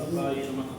సంస్థాపకాయ నమః.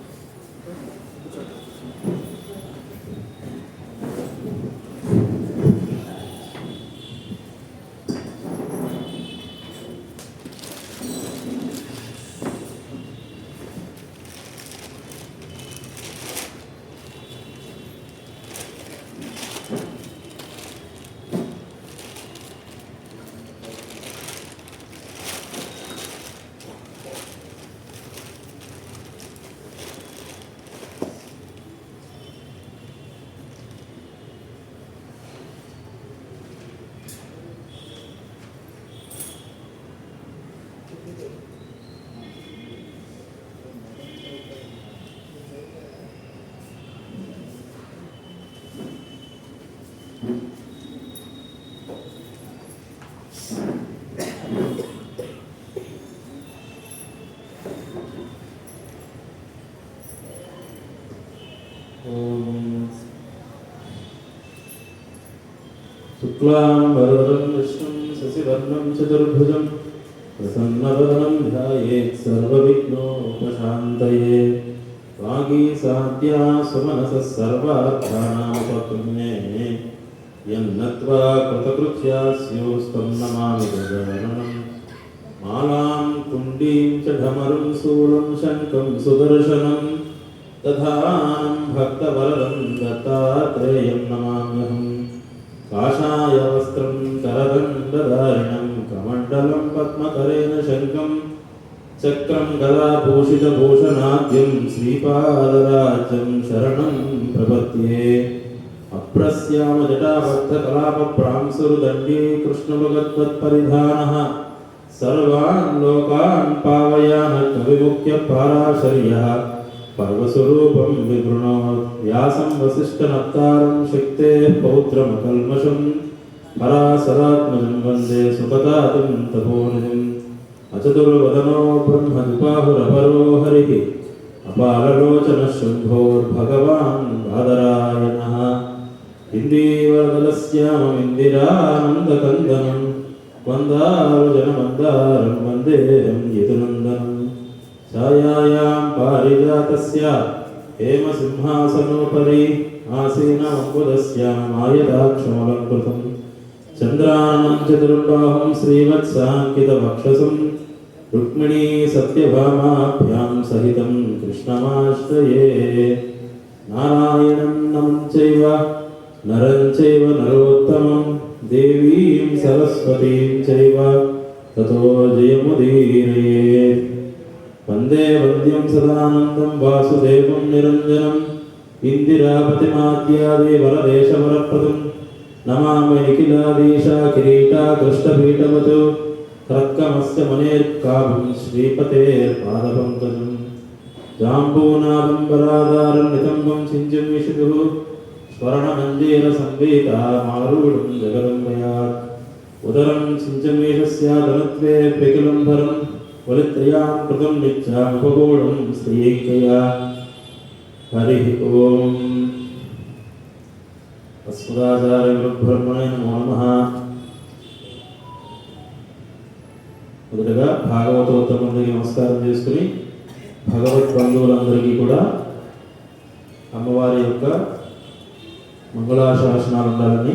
शुक्लांबरधरं विष्णुं शशिवर्णं चतुर्भुजं प्रसन्नवदनं ध्यायेत् सर्वविघ्नोपशान्तये। वागीसाद्या सुमनसः सर्वार्थानामुपक्रमे यन्नत्वा कृतकृत्या स्युस्तं नमामि गजाननं। मालां कुण्डीं च ढमरुं शूलं शङ्खं सुदर्शनं दधानं भक्तवरदं दत्तात्रेयं नमाम्यहम्। काषाय वस्त्रं करदण्डधारिणं कमण्डलं पद्मकरेण शङ्खं चक्रं गदाभूषितभूषणाद्यं श्रीपादराज्यं शरणं प्रपद्ये। अप्रस्यामजटाबद्धकलापप्रांसुर्दण्डी कृष्णभगवत्परिधानः सर्वान् लोकान् पावयान् कविमुख्यपाराशर्यः पर्वस्वरूपं विवृणोत्। व्यासं वसिष्ठनप्तारं शक्तेः पौत्रमकल्मषं पराशरात्मजं वन्दे सुखदातं तपोनिधिम्। अचतुर्वदनो ब्रह्मद्विबाहुरपरो हरिः अपारलोचनः शम्भोर्भगवान् बादरायणः। इन्दीवरदलस्याममिन्दिरानन्दकन्दनं वन्दारुजनमन्दारं वन्देऽहं यदुनन्दनम्। छायायां पारिजातस्य हेमसिंहासनोपरि आसीनमम्बुदस्यामायदाक्षमलङ्कृतं चन्द्रानं चतुर्बाहुं श्रीवत्साङ्कितवक्षसं रुक्मिणी सत्यभामाभ्यां सहितं कृष्णमाश्रये। नारायणं नमं चैव नरं चैव नरोत्तमं देवीं सरस्वतीं चैव ततो जयमुदीरयेत्। वन्दे वन्द्यं सदानन्दं वासुदेवं निरञ्जनम् इन्दिरापतिमाद्यादिवरदेशवरप्रदं नमामि निखिलाधीशा किरीटाकृष्टपीठवत् रत्कमस्य मनेर्काभं श्रीपतेर्पादपङ्कजं जाम्बूनादम्बराधारं नितम्बं सिञ्चं विशुदुः स्वर्णमञ्जीरसंवेदामारूढं जगदम्बयात्। उदरं सिञ्चमेषस्यादनत्वे प्रकिलम्भरं वलित्रयां कृतं नित्यामुपगूढं श्रीयैकया। हरिः ओम्। अस्मदाचार्यगुरुब्रह्मणे नमो नमः। మొదటగా భాగవతోత్తములకి నమస్కారం చేసుకుని భగవత్ బంధువులందరికీ కూడా అమ్మవారి యొక్క మంగళాశాసనాలు ఉండాలని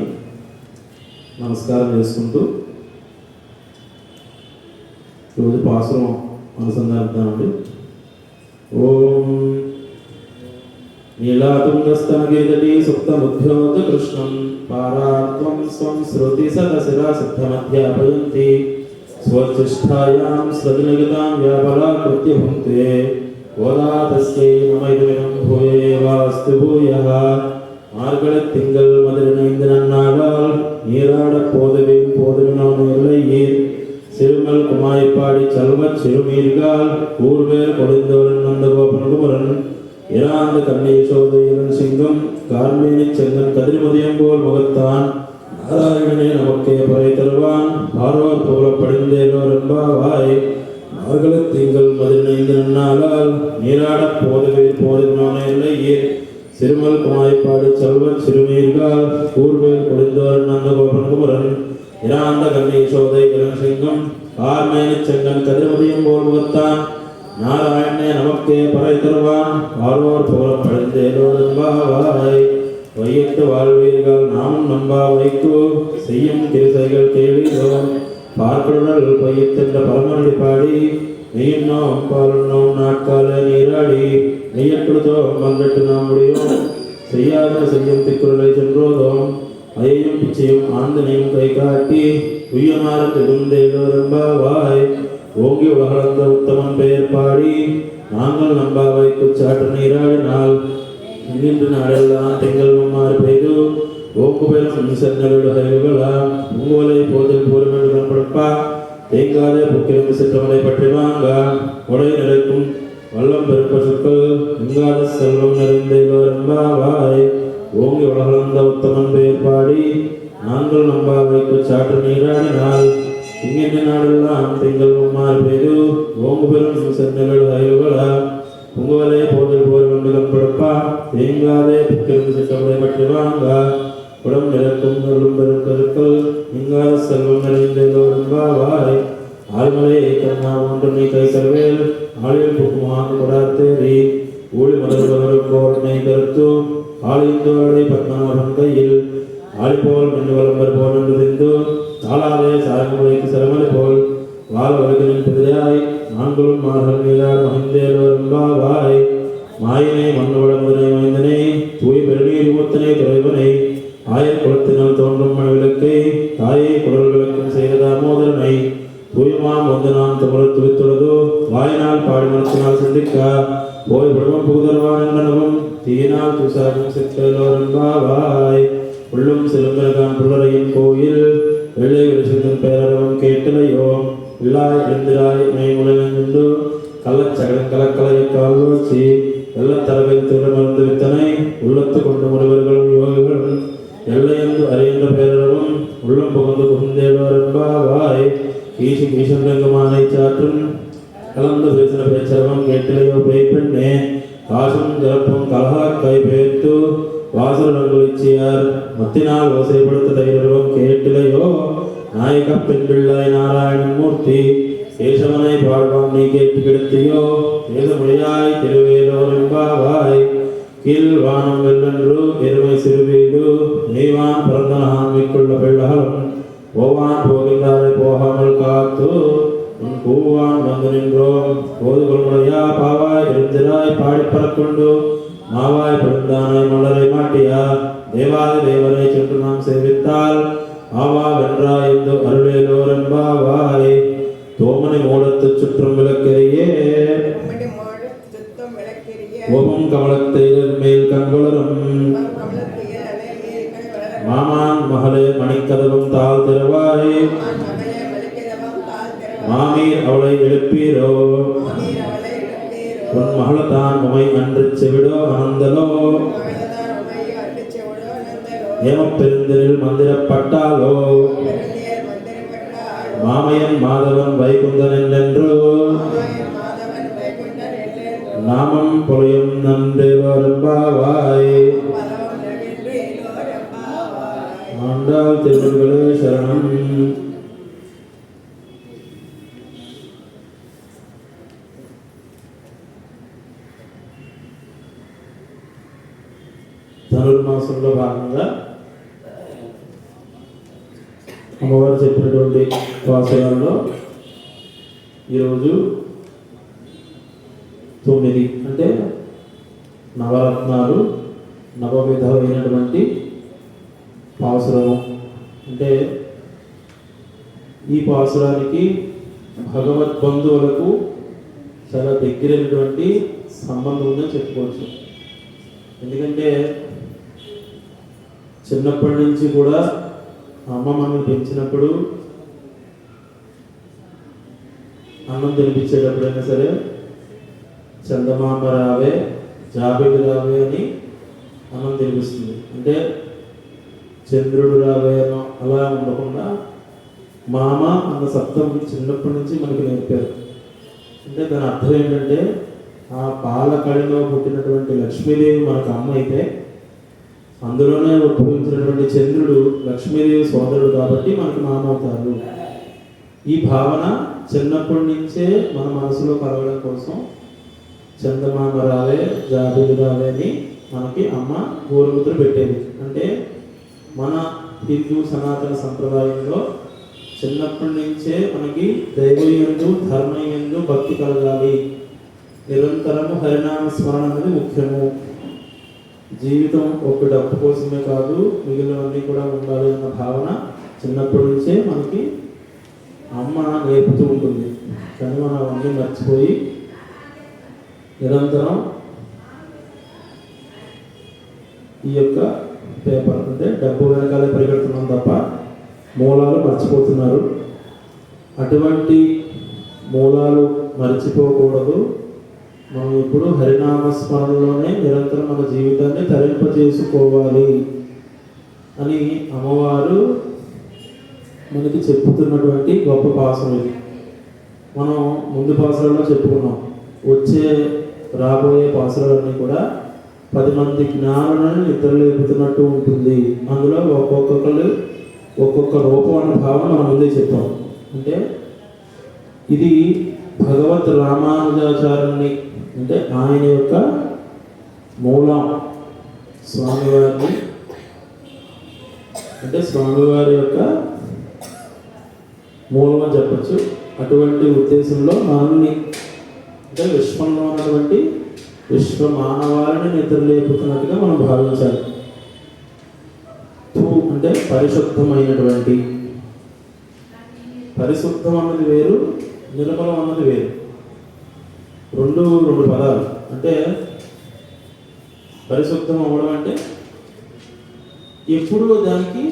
నమస్కారం చేసుకుంటూ రోజు పాసురం అనుసంధానిద్దామండి. ఓం నీలాతుంగస్తనగేదటి సుప్తముద్యోగ కృష్ణం పారాత్వం స్వం శృతి సదశిరా సిద్ధమధ్యాపయంతి స్వచ్ఛిష్టాయాం సదనిగతాం వ్యాపలాకృత్య భుంక్తే ఓదాతస్యై నమైదమిదం భూయేవాస్తు భూయః. மார்கழத்திங்கள் மதுரனைந்தனால் நீராட போதவே போதவினோ நேர்லையீர் சிறுமல் குமாய்ப்பாடி செல்வச் சிறுமீர்கால் கூர்வேர் கொடுந்தவரன் நந்தகோபன் இராந்த கண்ணை சோதையன் சிங்கம் கார்மேனி செங்கன் கதிர்மதியம் போல் முகத்தான் நாராயணனே நமக்கே பறை தருவான் பார்வோர் போல படிந்தேனோர் என்பாவாய். மார்கழத்திங்கள் மதுரனைந்தனால் நீராட போதவே போதவினோ நேர்லையீர் சிறுமல் குமாய்ப்பாடி செல்வச் சிறுமீர்கால் கூர்வேல் கொடுந்தோர் நந்தகோபன் குமரன் இராந்த கண்ணை சோதை இளம் சிங்கம் கார்மேனி செங்கன் கதிர்மதியம் போல் முகத்தான் நாராயணே நமக்கே பறை தருவான் வாழ்வோர் புகழம் அழிந்தேலோரும்பாவாய் வையத்து வாழ்வீர்கள் நாமும் நம்பா வைத்து செய்யும் கிருசைகள் கேளீரோம் பார்க்கடல் பையத்தென்ற பரமனடி பாடி நெய்யுண்ணோம் பாலுண்ணோம் நாட்கால நீராடி நெய்யப்படுத்தோம் வந்தட்டு நாம் முடியும் செய்யாத செய்யும் திக்குறளை சென்றோதோம் அயையும் பிச்சையும் ஆந்தனையும் கை காட்டி உய்யமாற திருந்தேலோரம்பாவாய் ஓங்கி உலகளந்த உத்தமன் பெயர் பாடி நாங்கள் நம்பாவைக்கு சாற்று நீராடினால் இன்று நாடெல்லாம் திங்கள் மம்மாறு பெய்து ஓங்கு பெரும் சென்னலுடையவர்களாம் உங்குவலை போதில் போருமென்று படுப்பா தேங்காதே புக்கிருந்து சிற்றமலை பற்றி வாங்க உடை நிறைக்கும் வல்லம் பெருப்ப சொற்கள் இங்காத செல்வம் நிறைந்தேலோரம்பாவாய் ஓங்கி உலகளந்த உத்தமன் பெயர் பாடி நாங்கள் நம்பாவைக்கு சாற்று நீராடினால் இங்கின்ற நாடெல்லாம் திங்கள் மம்மாறு பெய்து ஓங்கு பெரும் சென்னலுடையவர்களா உங்குவலை போதில் போருமென்று படுப்பா தேங்காதே புக்கிருந்து சிற்றமலை பற்றி வாங்க உடம் நிறக்கும் நல்லும் பெருக்கருக்கள் இங்காத செல்வம் நிறைந்தேலோரம்பாவாய் ஆழ்மலை கண்ணா ஒன்று நீ கை தருவேல் ஆளில் புக்குமான் கொடாத்தேரி ஊழி மலர்வரும் கோரணை கருத்து ஆளிந்தோடை பத்மநாபன் கையில் ஆளி போல் நின்று வளம்பர் போல் நின்று திந்து தாளாதே சாரமுறைக்கு சிரமலை போல் வாழ வருகின் பிரியாய் நான்களும் மார்கள் நீராடு மகிழ்ந்தேலோரம்பாவாய் மாயினை மண்ணோட முதனை மைந்தனை தூய் பெருநீர் ஊத்தனை துறைவனை ஆயர் குளத்தினால் தோன்றும் மனவிளக்கை தாயை குரல் விளக்கம் செய்த தாமோதரனை தூயமாம் வந்து நாம் தமிழர் துளித்துள்ளதோ வாயினால் பாடி மனத்தினால் சிந்திக்கா போய் பிரம்மம் புகுதர்வான் என்னவும் தீயினால் துசாகும் சிற்றலோரம்பாவாய் உள்ளும் சிலம்பரகான் புலரையின் கோயில் வெள்ளை விரிசிந்தன் பேரரவம் கேட்டலையோ இல்லாய் எழுந்திராய் மைமுழந்து கள்ளச்சகடன் கலக்கலையை கால்வச்சி வெள்ளத்தரவில் திருமருந்து வித்தனை உள்ளத்து கொண்டு முனிவர்கள் யோகிகள் எல்லையந்து அறிகின்ற பேரரவும் உள்ளம் புகுந்து புகுந்தேலோரம்பாவாய் ஈசி ஈசங்கமானை சாற்றும் கலந்து பேசின பேச்சரவம் கேட்டிலையோ பேய் பெண்ணே காசும் ஜலப்பும் கலகா கை பேர்த்து வாசலங்குளிச்சியார் மத்தினால் ஓசைப்படுத்த தைரவம் கேட்டிலையோ நாயக பெண் பிள்ளை நாராயணன் மூர்த்தி கேசவனை பாழ்வாம் நீ கேட்டு கிடத்தியோ தேசமொழியாய் திருவேலோரம்பாவாய் கீழ் வானம் வெள்ளன்று எருமை சிறுவீடு நெய்வான் பிறந்தனகான் மிக்குள்ள பெள்ளகலம் போவான் போகின்றாரை போகாமல் காத்து உன் கூவான் வந்து நின்றோம் போதுகொள்முறையா பாவாய் இருந்திராய் பாடி பறக்கொண்டு மாவாய் பிறந்தானாய் மலரை மாட்டியா தேவாதி தேவனை சென்று நாம் சேவித்தால் ஆவா வென்றாய் என்று அருளேலோரம்பாவாய் தோமனை மூடத்து சுற்றும் விளக்கெறியே ஓமம் கமலத்தை மேல் கண்வளரும் மாமான் மகளே மணிக்கதவும் தாழ் திறவாய் மாமீர் அவளை எழுப்பீரோ உன் மகளத்தான் உமை அன்று செவிடோ அனந்தலோ ஏமப்பெருந்திரில் மந்திரப்பட்டாலோ மாமையன் மாதவன் வைகுந்தன் என்றென்று நாமம் பொழியும் நன்றேலோரம்பாவாய் ஆண்டாள் திருவர்களே சரணம். ధనుర్మాసంలో భాగంగా అమ్మవారు చెప్పినటువంటి పాసురాల్లో ఈరోజు 9 అంటే నవరత్నాలు నవవిధమైనటువంటి పాసురము. అంటే ఈ పాసురానికి భగవద్బంధువులకు చాలా దగ్గరైనటువంటి సంబంధం ఉందని చెప్పుకోవచ్చు. ఎందుకంటే చిన్నప్పటి నుంచి కూడా అమ్మ మనల్ని పెంచినప్పుడు అన్నం తినిపించేటప్పుడైనా సరే చందమామ రావే జాబిలి రావే అని అన్నం తినిపిస్తుంది. అంటే చంద్రుడు రావే అలా ఉండకుండా మామ అన్న శబ్దం చిన్నప్పటి నుంచి మనకి నేర్పారు. అంటే దాని అర్థం ఏంటంటే ఆ పాల కడిలో పుట్టినటువంటి లక్ష్మీదేవి మనకు అమ్మ అయితే అందులోనే ఉద్భవించినటువంటి చంద్రుడు లక్ష్మీదేవి సోదరుడు కాబట్టి మనకు మామ అవుతారు. ఈ భావన చిన్నప్పటి నుంచే మన మనసులో కలగడం కోసం చందమామ రావే జాబిలు రావే అని మనకి అమ్మ గోరుముద్ర పెట్టేది. అంటే మన హిందూ సనాతన సంప్రదాయంలో చిన్నప్పటి నుంచే మనకి దైవయందు ధర్మయందు భక్తి కలగాలి, నిరంతరము హరినామ స్మరణ అనేది ముఖ్యము, జీవితం ఒక డబ్బు కోసమే కాదు మిగిలినవన్నీ కూడా ఉండాలి అన్న భావన చిన్నప్పటి నుంచే మనకి అమ్మ నేర్పుతూ ఉంటుంది. కానీ మనం అవన్నీ మర్చిపోయి నిరంతరం ఈ యొక్క పేపర్ అంటే డబ్బు వెనకాలే పరిగెడుతున్నాం తప్ప మూలాలు మర్చిపోతున్నారు. అటువంటి మూలాలు మర్చిపోకూడదు. మనం ఇప్పుడు హరినామస్మరణలోనే నిరంతరం మన జీవితాన్ని తరింపజేసుకోవాలి అని అమ్మవారు మనకి చెప్పుతున్నటువంటి గొప్ప పాసరం ఇది. మనం ముందు పాసరాల్లో చెప్పుకున్నాం. వచ్చే రాబోయే పాసరాలన్నీ కూడా 10 మంది జ్ఞానులను నిద్రలేపుతున్నట్టు ఉంటుంది. అందులో ఒక్కొక్కరు ఒక్కొక్క రూపం అన్న భావన మనం ముందే చెప్పాం. అంటే ఇది భగవత్ రామానుజాచార్యుని అంటే ఆయన యొక్క మూలం స్వామివారిని అంటే స్వామివారి యొక్క మూలం అని చెప్పచ్చు. అటువంటి ఉద్దేశంలో మనల్ని అంటే విశ్వంలో ఉన్నటువంటి విశ్వ మానవాళిని నిద్రలేపుతున్నట్టుగా మనం భావించాలి. అంటే పరిశుద్ధమైనటువంటి, పరిశుద్ధం అన్నది వేరు, నిర్మలం అన్నది వేరు. రెండు పదాలు. అంటే పరిశుద్ధం అవ్వడం అంటే ఎప్పుడు దానికి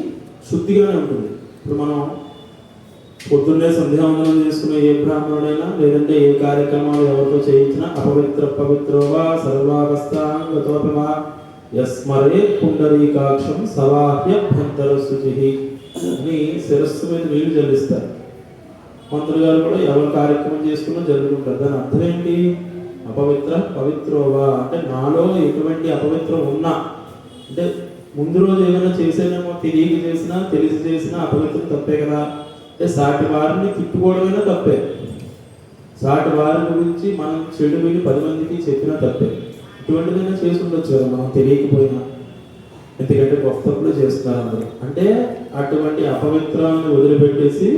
శుద్ధిగానే ఉంటుంది. ఇప్పుడు మనం పొద్దున్నే సంధ్యావందనం చేసుకునే ఏ బ్రాహ్మణుడైనా లేదంటే ఏ కార్యక్రమాలు ఎవరితో చేయించినా పవిత్రోవా సర్వాగస్తాంగతోపివా యస్మరే పుండరీకాక్షం సవాహ్యభ్యంతర శుచి అని శిరస్సు మీద నీళ్లు చెల్లిస్తారు. మంత్రులు గారు కూడా ఎవరు కార్యక్రమం చేసుకున్నా జరుగుతుంటారు. దాని అర్థం ఏంటి? పవిత్రోవా అంటే నాలో ఎటువంటి అపవిత్రం ఉన్నా, అంటే ముందు రోజు ఏమైనా చేసేనేమో తెలియక చేసినా తెలిసి చేసినా అపవిత్రం తప్పే కదా. అంటే సాటి వారిని తిట్టుకోవడమైనా తప్పే, సాటి వారి గురించి మనం చెడు విని 10 మందికి చెప్పినా తప్పే. ఇటువంటిదైనా చేసి ఉండొచ్చు కదా మనం తెలియకపోయినా, ఎందుకంటే గొప్పలు చేస్తున్నారు అందరూ. అంటే అటువంటి అపవిత్రాన్ని వదిలిపెట్టేసి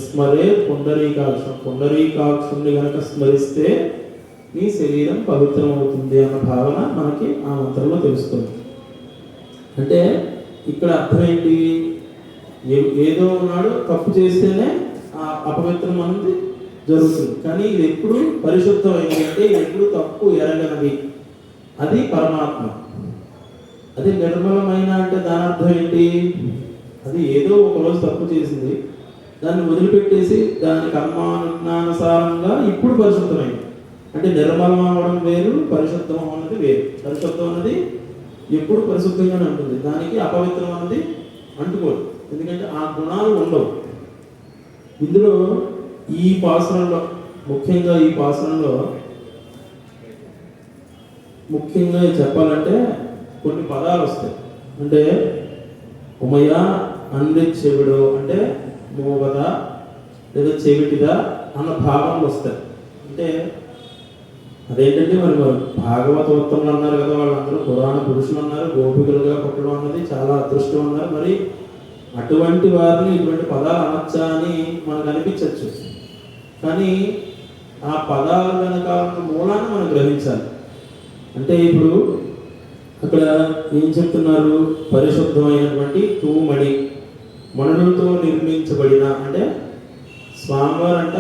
స్మరే పుండరీకాక్షం, పుండరీకాక్షుని కనుక స్మరిస్తే నీ శరీరం పవిత్రం అవుతుంది అన్న భావన మనకి ఆ మంత్రంలో తెలుస్తుంది. అంటే ఇక్కడ అర్థం ఏంటి? ఏదో ఉన్నాడు తప్పు చేస్తేనే ఆ అపవిత్రం అనేది జరుగుతుంది. కానీ ఇది ఎప్పుడు పరిశుద్ధమైంది అంటే ఇది ఎప్పుడు తప్పు ఎరగనది, అది పరమాత్మ. అది నిర్మలమైన అంటే దాని అర్థం ఏంటి? అది ఏదో ఒకరోజు తప్పు చేసింది, దాన్ని వదిలిపెట్టేసి దాని కర్మానుసారంగా ఇప్పుడు పరిశుద్ధమైంది. అంటే నిర్మలం అవ్వడం వేరు, పరిశుద్ధం అన్నది వేరు. పరిశుద్ధం అన్నది ఎప్పుడు పరిశుద్ధంగానే ఉంటుంది, దానికి అపవిత్రం అన్నది అంటుకోదు, ఎందుకంటే ఆ గుణాలు ఉండవు. ఇందులో ఈ పాసనంలో ముఖ్యంగా చెప్పాలంటే కొన్ని పదాలు వస్తాయి. అంటే ఉమయ అంది చెవిడు అంటే మోగదా లేదా చెవిటిదా అన్న భావనలు వస్తాయి. అంటే అదేంటంటే మరి భాగవతోత్తములు అన్నారు కదా, వాళ్ళందరూ పురాణ పురుషులు అన్నారు, గోపికలుగా పుట్టడం అన్నది చాలా అదృష్టం అన్నారు. మరి అటువంటి వారిని ఇటువంటి పదాలు అనొచ్చా అని మనకు అనిపించవచ్చు. కానీ ఆ పదాల వెనకాల మూలాన్ని మనం గ్రహించాలి. అంటే ఇప్పుడు అక్కడ ఏం చెప్తున్నారు? పరిశుద్ధమైనటువంటి తూమడి మణులతో నిర్మించబడిన, అంటే స్వామివారంట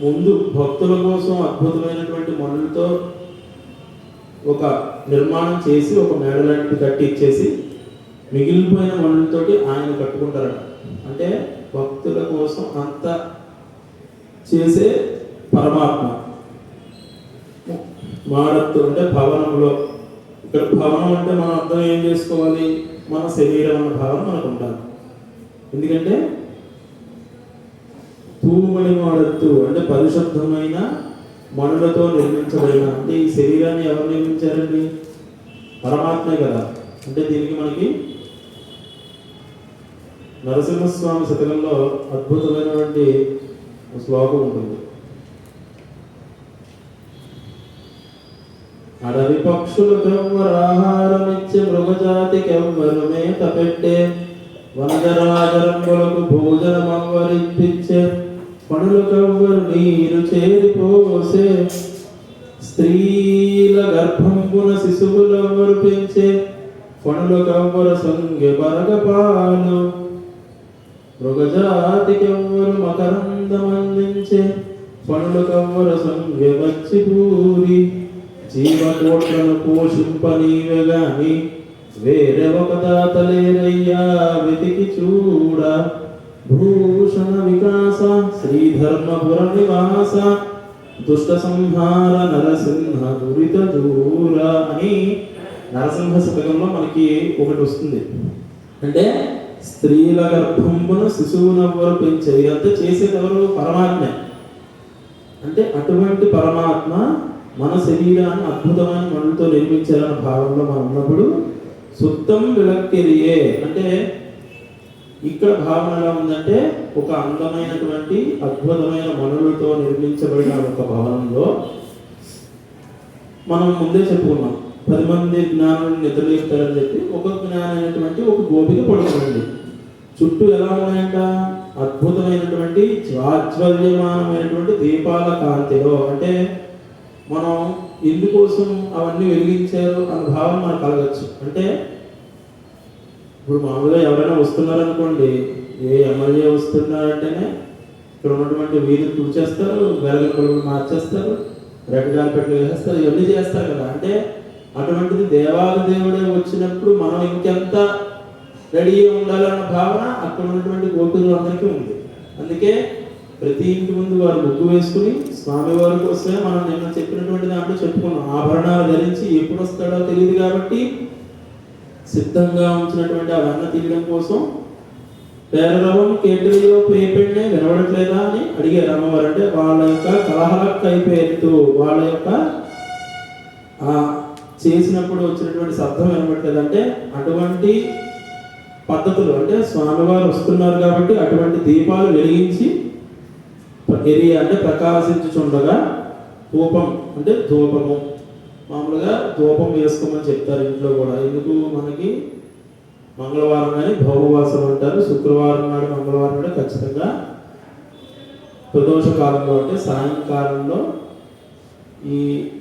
ముందు భక్తుల కోసం అద్భుతమైనటువంటి మణులతో ఒక నిర్మాణం చేసి ఒక మేడ లాంటిది కట్టి ఇచ్చేసి మిగిలిపోయిన మణులతోటి ఆయన కట్టుకుంటారట. అంటే భక్తుల కోసం అంత చేసే పరమాత్మ. మాడత్తు అంటే భవనంలో, ఇక్కడ భవనం అంటే మనం అర్థం ఏం చేసుకోవాలి? మన శరీరం అన్న భావన మనకు ఉండాలి. ఎందుకంటే తూమణి మాడత్తు అంటే పరిశుద్ధమైన మణులతో నిర్మించబడిన, అంటే ఈ శరీరాన్ని ఎవరు నిర్మించారండి? పరమాత్మే కదా. అంటే దీనికి మనకి నరసింహస్వామి శతకంలో అద్భుతమైనటువంటి ఒక శ్లోకం ఉంటుంది. అడవి పక్షులకెవ్వరాహారమిచ్చే మృగజాతికెవ్వరు మేత పెట్టే వనజరాజరంగులకు భోజనమవ్వరిప్పించే పనులకెవ్వరు నీరు చేరిపోసే స్త్రీల గర్భంబున శిశువులెవ్వరు పెంచే పనులకెవ్వరు సంగె బరగపాలు మృగజాతికెవ్వరు మకరందమందించే పనులకెవ్వరు సంగె వచ్చిపూరి జీవకోట్లను పోషింపనీవెగాని వేరే ఒక దాతలేరయ్యా వెతికి చూడ భూషణ వికాస శ్రీధర్మపుర నివాస దుష్ట సంహార నరసింహ దురిత దూర అని నరసింహ శతకంలో మనకి ఒకటి వస్తుంది. అంటే స్త్రీల గర్భంబున శిశువునెవ్వరు పెంచే, ఇదంతా చేసేదెవరు? పరమాత్మ. అంటే అటువంటి పరమాత్మ మన శరీరాన్ని అద్భుతమైన మనులతో నిర్మించాలన్న భావంలో మనం ఉన్నప్పుడు సుత్తం విలక్కెరియే అంటే ఇక్కడ భావన ఎలా ఉందంటే ఒక అందమైనటువంటి అద్భుతమైన మనులతో నిర్మించబడిన ఒక భవనంలో మనం ముందే చెప్పుకున్నాం 10 మంది జ్ఞానులు నిద్రలేస్తారని చెప్పి ఒక జ్ఞానమైనటువంటి ఒక గోపిక పడుతుంది. చుట్టూ ఎలా ఉన్నాయంట? అద్భుతమైనటువంటి జాజ్వల్యమానమైనటువంటి దీపాల కాంతిలో. అంటే మనం ఎందుకోసం అవన్నీ వెలిగించారు అన్న భావన మనకు కలగచ్చు. అంటే ఇప్పుడు మామూలుగా ఎవరైనా వస్తున్నారనుకోండి, ఏ ఎమ్మెల్యే వస్తున్నారంటేనే ఇక్కడ ఉన్నటువంటి వీధులు తుడిచేస్తారు, వెలగల కొడుకులు మార్చేస్తారు, రెడ్ కార్పెట్లు వేసేస్తారు, ఇవన్నీ చేస్తారు కదా. అంటే అటువంటిది దేవాది దేవుడే వచ్చినప్పుడు మనం ఇంకెంత రెడీ ఉండాలన్న భావన అక్కడ ఉన్నటువంటి గోపికలు అందరికీ ఉంది. అందుకే ప్రతి ఇంటి ముందు వారు ముగ్గు వేసుకుని స్వామివారి కోసమే మనం నిన్న చెప్పినటువంటి దాంట్లో చెప్పుకున్నాం. ఆభరణాలు ధరించి ఎప్పుడు వస్తాడో తెలియదు కాబట్టి సిద్ధంగా ఉంచినటువంటి ఆ వెన్న తీయడం కోసం పేరరవం కేటలిలో పేపెండే వినబడట్లేదా అని అడిగారు అమ్మవారు. అంటే వాళ్ళ యొక్క కలహలక్ అయిపోయేట్టు వాళ్ళ యొక్క చేసినప్పుడు వచ్చినటువంటి శబ్దం వినబడట్లేదు. అంటే అటువంటి పద్ధతులు, అంటే స్వామివారు వస్తున్నారు కాబట్టి అటువంటి దీపాలు వెలిగించి అంటే ప్రకాశించుచుండగా ధూపం అంటే ధూపము, మామూలుగా ధూపం వేసుకోమని చెప్తారు ఇంట్లో కూడా. ఎందుకు? మనకి మంగళవారం కానీ భౌమవాసం అంటారు, శుక్రవారం నాడు మంగళవారం నాడు ఖచ్చితంగా ప్రదోష కాలంలో అంటే సాయంకాలంలో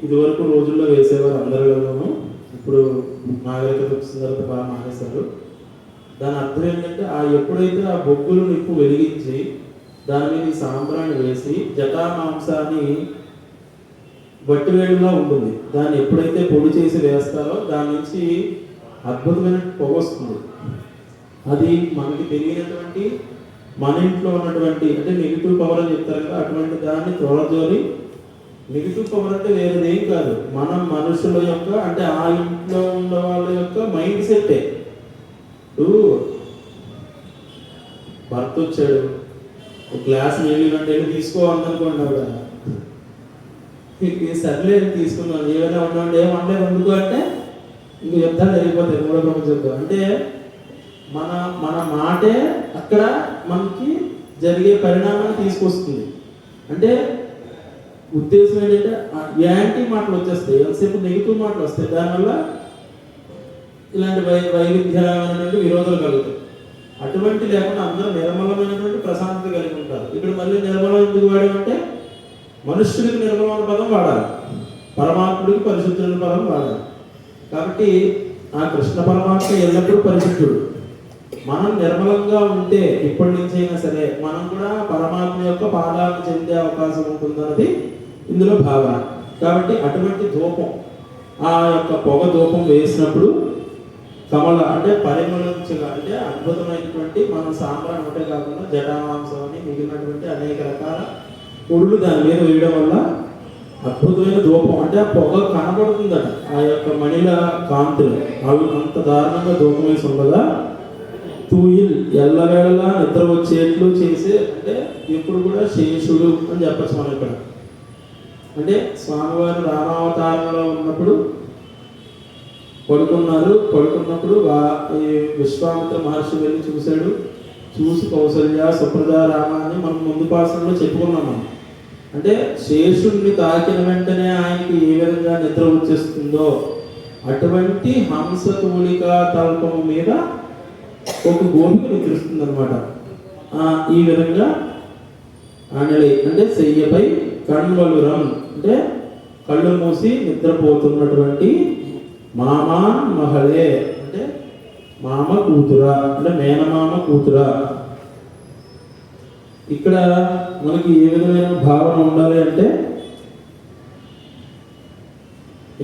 ఇదివరకు రోజుల్లో వేసేవారు అందరిలోనూ. ఇప్పుడు నాగరికత వచ్చిన తర్వాత బాగా మానేశారు. దాని అర్థం ఏంటంటే ఎప్పుడైతే ఆ బొగ్గులు నిప్పు వెలిగించి దాని మీద ఈ సాంబ్రాన్ని వేసి జటామాంసాన్ని వట్టి వేడిలా ఉంటుంది, దాన్ని ఎప్పుడైతే పొడి చేసి వేస్తారో దాని నుంచి అద్భుతమైన పొగ వస్తుంది. అది మనకి తెలియనటువంటి మన ఇంట్లో ఉన్నటువంటి అంటే నెగిటివ్ పవర్ అని చెప్తారు కదా, అటువంటి దాన్ని త్వరజోని. నెగిటివ్ పవర్ అంటే వేరేదేం కాదు, మనం మనుషుల యొక్క అంటే ఆ ఇంట్లో ఉన్న వాళ్ళ యొక్క మైండ్ సెట్టే. భర్త వచ్చాడు, ఒక గ్లాస్ నీళ్ళు అంటే తీసుకోవాలనుకోండి, ఆవిడ సర్లే తీసుకున్నాను, ఏమైనా ఉన్నాడు ఏమంటే ఎందుకు అంటే ఇంక యుద్ధాలు జరిగిపోతాయి. మూడో ప్రపంచ యుద్ధం అంటే మన మాటే అక్కడ మనకి జరిగే పరిణామాన్ని తీసుకొస్తుంది. అంటే ఉద్దేశం ఏంటంటే యాంటీ మాటలు వచ్చేస్తాయి, ఎంతసేపు నెగిటివ్ మాటలు వస్తాయి, దానివల్ల ఇలాంటి వైవిధ్యమైనటువంటి విరోధాలు కలుగుతాయి. అటువంటి లేకుండా అందరూ నిర్మలమైనటువంటి ప్రశాంతత కలిగి ఉంటారు. ఇక్కడ మళ్ళీ నిర్మలం ఎందుకు వాడామంటే మనుష్యుడికి నిర్మలమైన పదం వాడాలి, పరమాత్ముడికి పరిశుద్ధులైన పదం వాడాలి. కాబట్టి ఆ కృష్ణ పరమాత్మ ఎల్లప్పుడూ పరిశుద్ధుడు. మనం నిర్మలంగా ఉంటే ఇప్పటి నుంచి అయినా సరే మనం కూడా పరమాత్మ యొక్క పాదాలను చెందే అవకాశం ఉంటుందన్నది ఇందులో భావన. కాబట్టి అటువంటి ధూపం, ఆ యొక్క పొగ ధూపం వేసినప్పుడు కమల అంటే పరిమళించగా అంటే అద్భుతమైనటువంటి మనం సాంబ్రాన్ని ఒకటే కాకుండా జటామాంసం అని మిగిలినటువంటి అనేక రకాల పొడులు దాని మీద వేయడం వల్ల అద్భుతమైన ధూపం అంటే ఆ పొగ కనబడుతుందట. ఆ యొక్క మణిల కాంతులు అవి అంత దారుణంగా ధూపం వేసి ఉండగా తూయిల్ ఎల్లవేళలా నిద్ర వచ్చేట్లు చేసే, అంటే ఎప్పుడు కూడా శేషుడు అని చెప్పచ్చు మనం ఇక్కడ. అంటే స్వామివారు రామావతారంలో ఉన్నప్పుడు పడుకున్నప్పుడు ఈ విశ్వామిత్ర మహర్షి వెళ్ళి చూసి కౌసల్య సుప్రజ రామ అని మనం ముందు పాసంలో చెప్పుకున్నాం మనం. అంటే శేషుణ్ణి తాకిన వెంటనే ఆయనకి ఏ విధంగా నిద్ర వచ్చేస్తుందో అటువంటి హంస తూలికా తల్పము మీద ఒక గోపిక నిద్రిస్తుంది అనమాట. ఈ విధంగా అనలి అంటే శయ్యపై కణ్వలురం అంటే కళ్ళు మూసి నిద్రపోతున్నటువంటి మామా మహళే అంటే మామ కూతురా అంటే మేనమామ కూతురా. ఇక్కడ మనకి ఏ విధమైన భావన ఉండాలి అంటే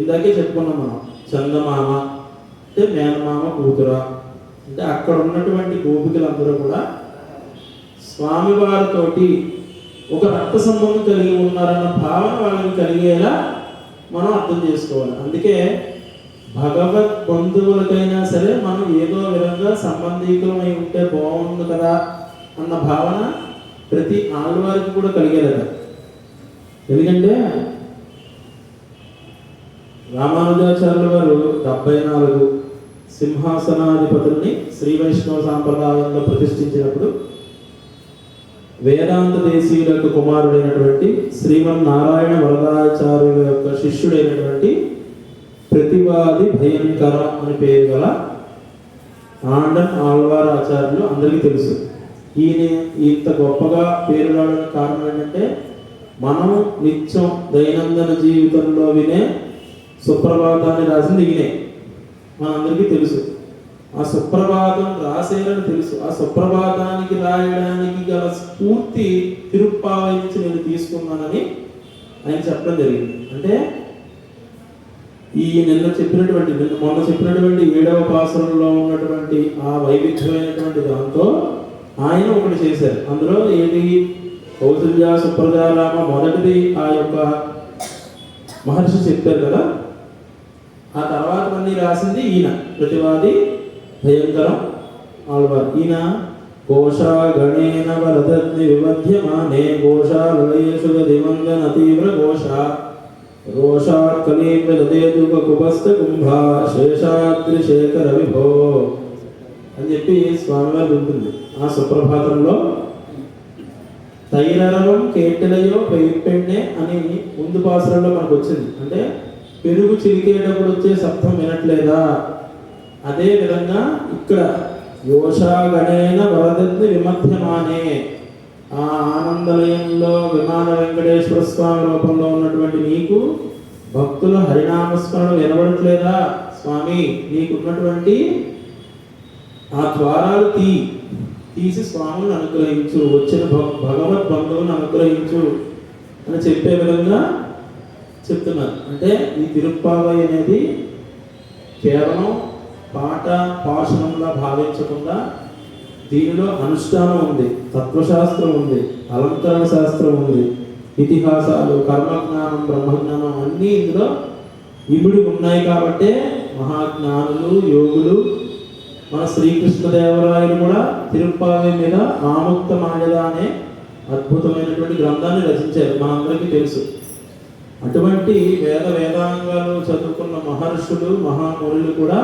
ఇందాకే చెప్పుకున్నాం మనం, చందమామ అంటే మేనమామ కూతురా అంటే అక్కడ ఉన్నటువంటి గోపికలందరూ కూడా స్వామివారితోటి ఒక రక్త సంబంధం కలిగి ఉన్నారన్న భావన వాళ్ళని కలిగేలా మనం అర్థం చేసుకోవాలి. అందుకే భగవత్ బంధువులకైనా సరే మనం ఏదో విధంగా సంబంధీకులమై ఉంటే బాగుంది కదా అన్న భావన ప్రతి ఆడవారికి కూడా కలిగేదట. ఎందుకంటే రామానుజాచార్యుల వారు 74 సింహాసనాధిపతుల్ని శ్రీ వైష్ణవ సాంప్రదాయంలో ప్రతిష్ఠించినప్పుడు వేదాంత దేశీయులకు కుమారుడైనటువంటి శ్రీమన్నారాయణ వరదాచార్యుల యొక్క శిష్యుడైనటువంటి ప్రతివాది భయంకరం అని పేరు గల ఆండన్ ఆళ్వార్ ఆచార్యులు అందరికీ తెలుసు. ఈయన ఇంత గొప్పగా పేరు రావడానికి కారణం ఏంటంటే మనం నిత్యం దైనందిన జీవితంలో వినే సుప్రభాతాన్ని రాసింది ఈయనే. మనందరికీ తెలుసు. ఆ సుప్రభాతం రాసేదని తెలుసు. ఆ సుప్రభాతానికి రాయడానికి గల స్ఫూర్తి తిరుప్పావై నుంచి నేను తీసుకున్నానని ఆయన చెప్పడం జరిగింది. అంటే మొన్న చెప్పినటువంటి 7వ పాసురంలో ఉన్నటువంటి ఆ వైవిధ్యమైనటువంటి దాంతో ఆయన ఒకటి చేశారు. అందులో ఏది కౌసల్య సుప్రజ రామ మొదటిది ఆ యొక్క మహర్షి చెప్పారు కదా, ఆ తర్వాత అన్ని రాసింది ఈయన ప్రతివాది భయంకరం ఆళ్వార్. ఈయన ఘోషా గణేన వరదగ్ని విమధ్యమానే ఘోషా లయేషు దివంగన తీవ్ర ఘోష రోషా కలీపేదుక కుపస్థ కుంభ శేషాద్రి శేఖర విభో అని చెప్పి స్వామివారి ఉంటుంది. ఆ సుప్రభాతంలో తైరవం కేటలయో పెయిపెండే అని ముందు పాసరంలో మనకు వచ్చింది. అంటే పెరుగు చిలికేటప్పుడు వచ్చే శబ్దం వినట్లేదా, అదే విధంగా ఇక్కడ యోషాగణేన వరదగ్ని విమధ్యమానే ఆ ఆనందలయంలో విమాన వెంకటేశ్వర స్వామి రూపంలో ఉన్నటువంటి నీకు భక్తుల హరినామస్మరణ వినబడట్లేదా స్వామి, నీకున్నటువంటి ఆ ద్వారాలు తీసి స్వాములను అనుగ్రహించు, వచ్చిన భగవద్ బంధువులను అనుగ్రహించు అని చెప్పే విధంగా చెప్తున్నారు. అంటే ఈ తిరుప్పావై అనేది కేవలం పాట పాషణంలా భావించకుండా దీనిలో అనుష్ఠానం ఉంది, తత్వశాస్త్రం ఉంది, అలంకరణ శాస్త్రం ఉంది, ఇతిహాసాలు, కర్మజ్ఞానం, బ్రహ్మజ్ఞానం అన్నీ ఇందులో ఇమిడి ఉన్నాయి. కాబట్టే మహాజ్ఞానులు యోగులు మన శ్రీకృష్ణదేవరాయలు కూడా తిరుప్పావై మీద ఆముక్త మాల్యద అనే అద్భుతమైనటువంటి గ్రంథాన్ని రచించారు, మనందరికీ తెలుసు. అటువంటి వేదాంగాలు చదువుకున్న మహర్షులు మహామునులు కూడా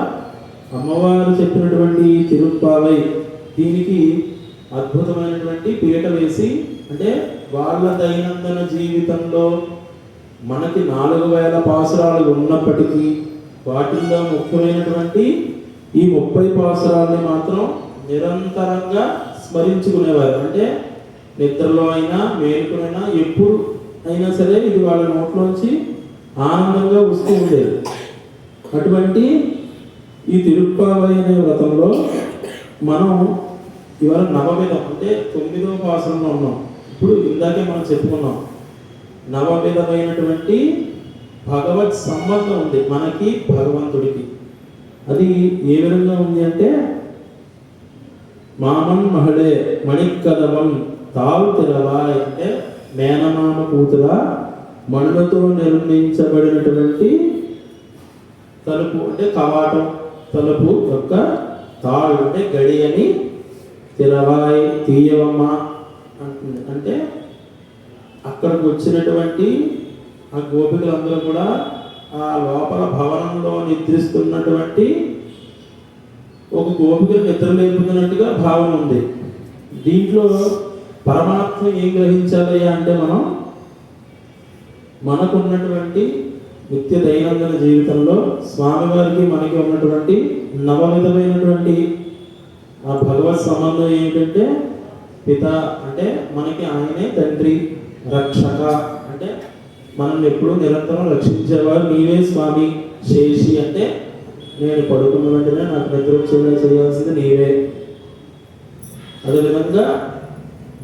అమ్మవారు చెప్పినటువంటి తిరుప్పావై దీనికి అద్భుతమైనటువంటి పీట వేసి, అంటే వాళ్ళ దైనందిన జీవితంలో మనకి 4000 పాసురాలు ఉన్నప్పటికీ వాటిల్లో ముఖ్యమైనటువంటి ఈ 30 పాసురాలని మాత్రం నిరంతరంగా స్మరించుకునేవారు. అంటే నిద్రలో అయినా మేలుకునైనా ఎప్పుడు అయినా సరే ఇది వాళ్ళ నోట్లోంచి ఆనందంగా వస్తూ ఉండేది. అటువంటి ఈ తిరుప్పావై అనే వ్రతంలో మనం ఇవాళ నవవిధం అంటే 9వ పాసరంలో ఉన్నాం. ఇప్పుడు ఇందాకే మనం చెప్పుకున్నాం నవవిధమైనటువంటి భగవత్ సంబంధం ఉంది మనకి భగవంతుడికి. అది ఏ విధంగా ఉంది అంటే మామన్ మహళే మణికదవం తావు తెరవాయ్ అంటే మేనమామ కూతుర మణులతో నిర్మించబడినటువంటి తలుపు అంటే కవాటం తలుపు యొక్క తాళు అంటే గడి అని తెరవాయి తీయవమ్మ అంటుంది. అంటే అక్కడికి వచ్చినటువంటి ఆ గోపికలందరూ కూడా ఆ లోపల భవనంలో నిద్రిస్తున్నటువంటి ఒక గోపికలు నిద్ర లేపుతున్నట్టుగా భావన ఉంది. దీంట్లో పరమాత్మ ఏం గ్రహించాలి అంటే మనకున్నటువంటి నిత్య దైనందిన జీవితంలో స్వామివారికి మనకి ఉన్నటువంటి నవవిధమైనటువంటి ఆ భగవత్ సంబంధం ఏమిటంటే పిత అంటే మనకి ఆయనే తండ్రి, రక్షక అంటే మనల్ని ఎప్పుడూ నిరంతరం రక్షించేవాడు నీవే స్వామి, శేషి అంటే నేను పడుకున్న వెంటనే నాకు నిద్ర వచ్చేలా చేయాల్సింది నీవే. అదేవిధంగా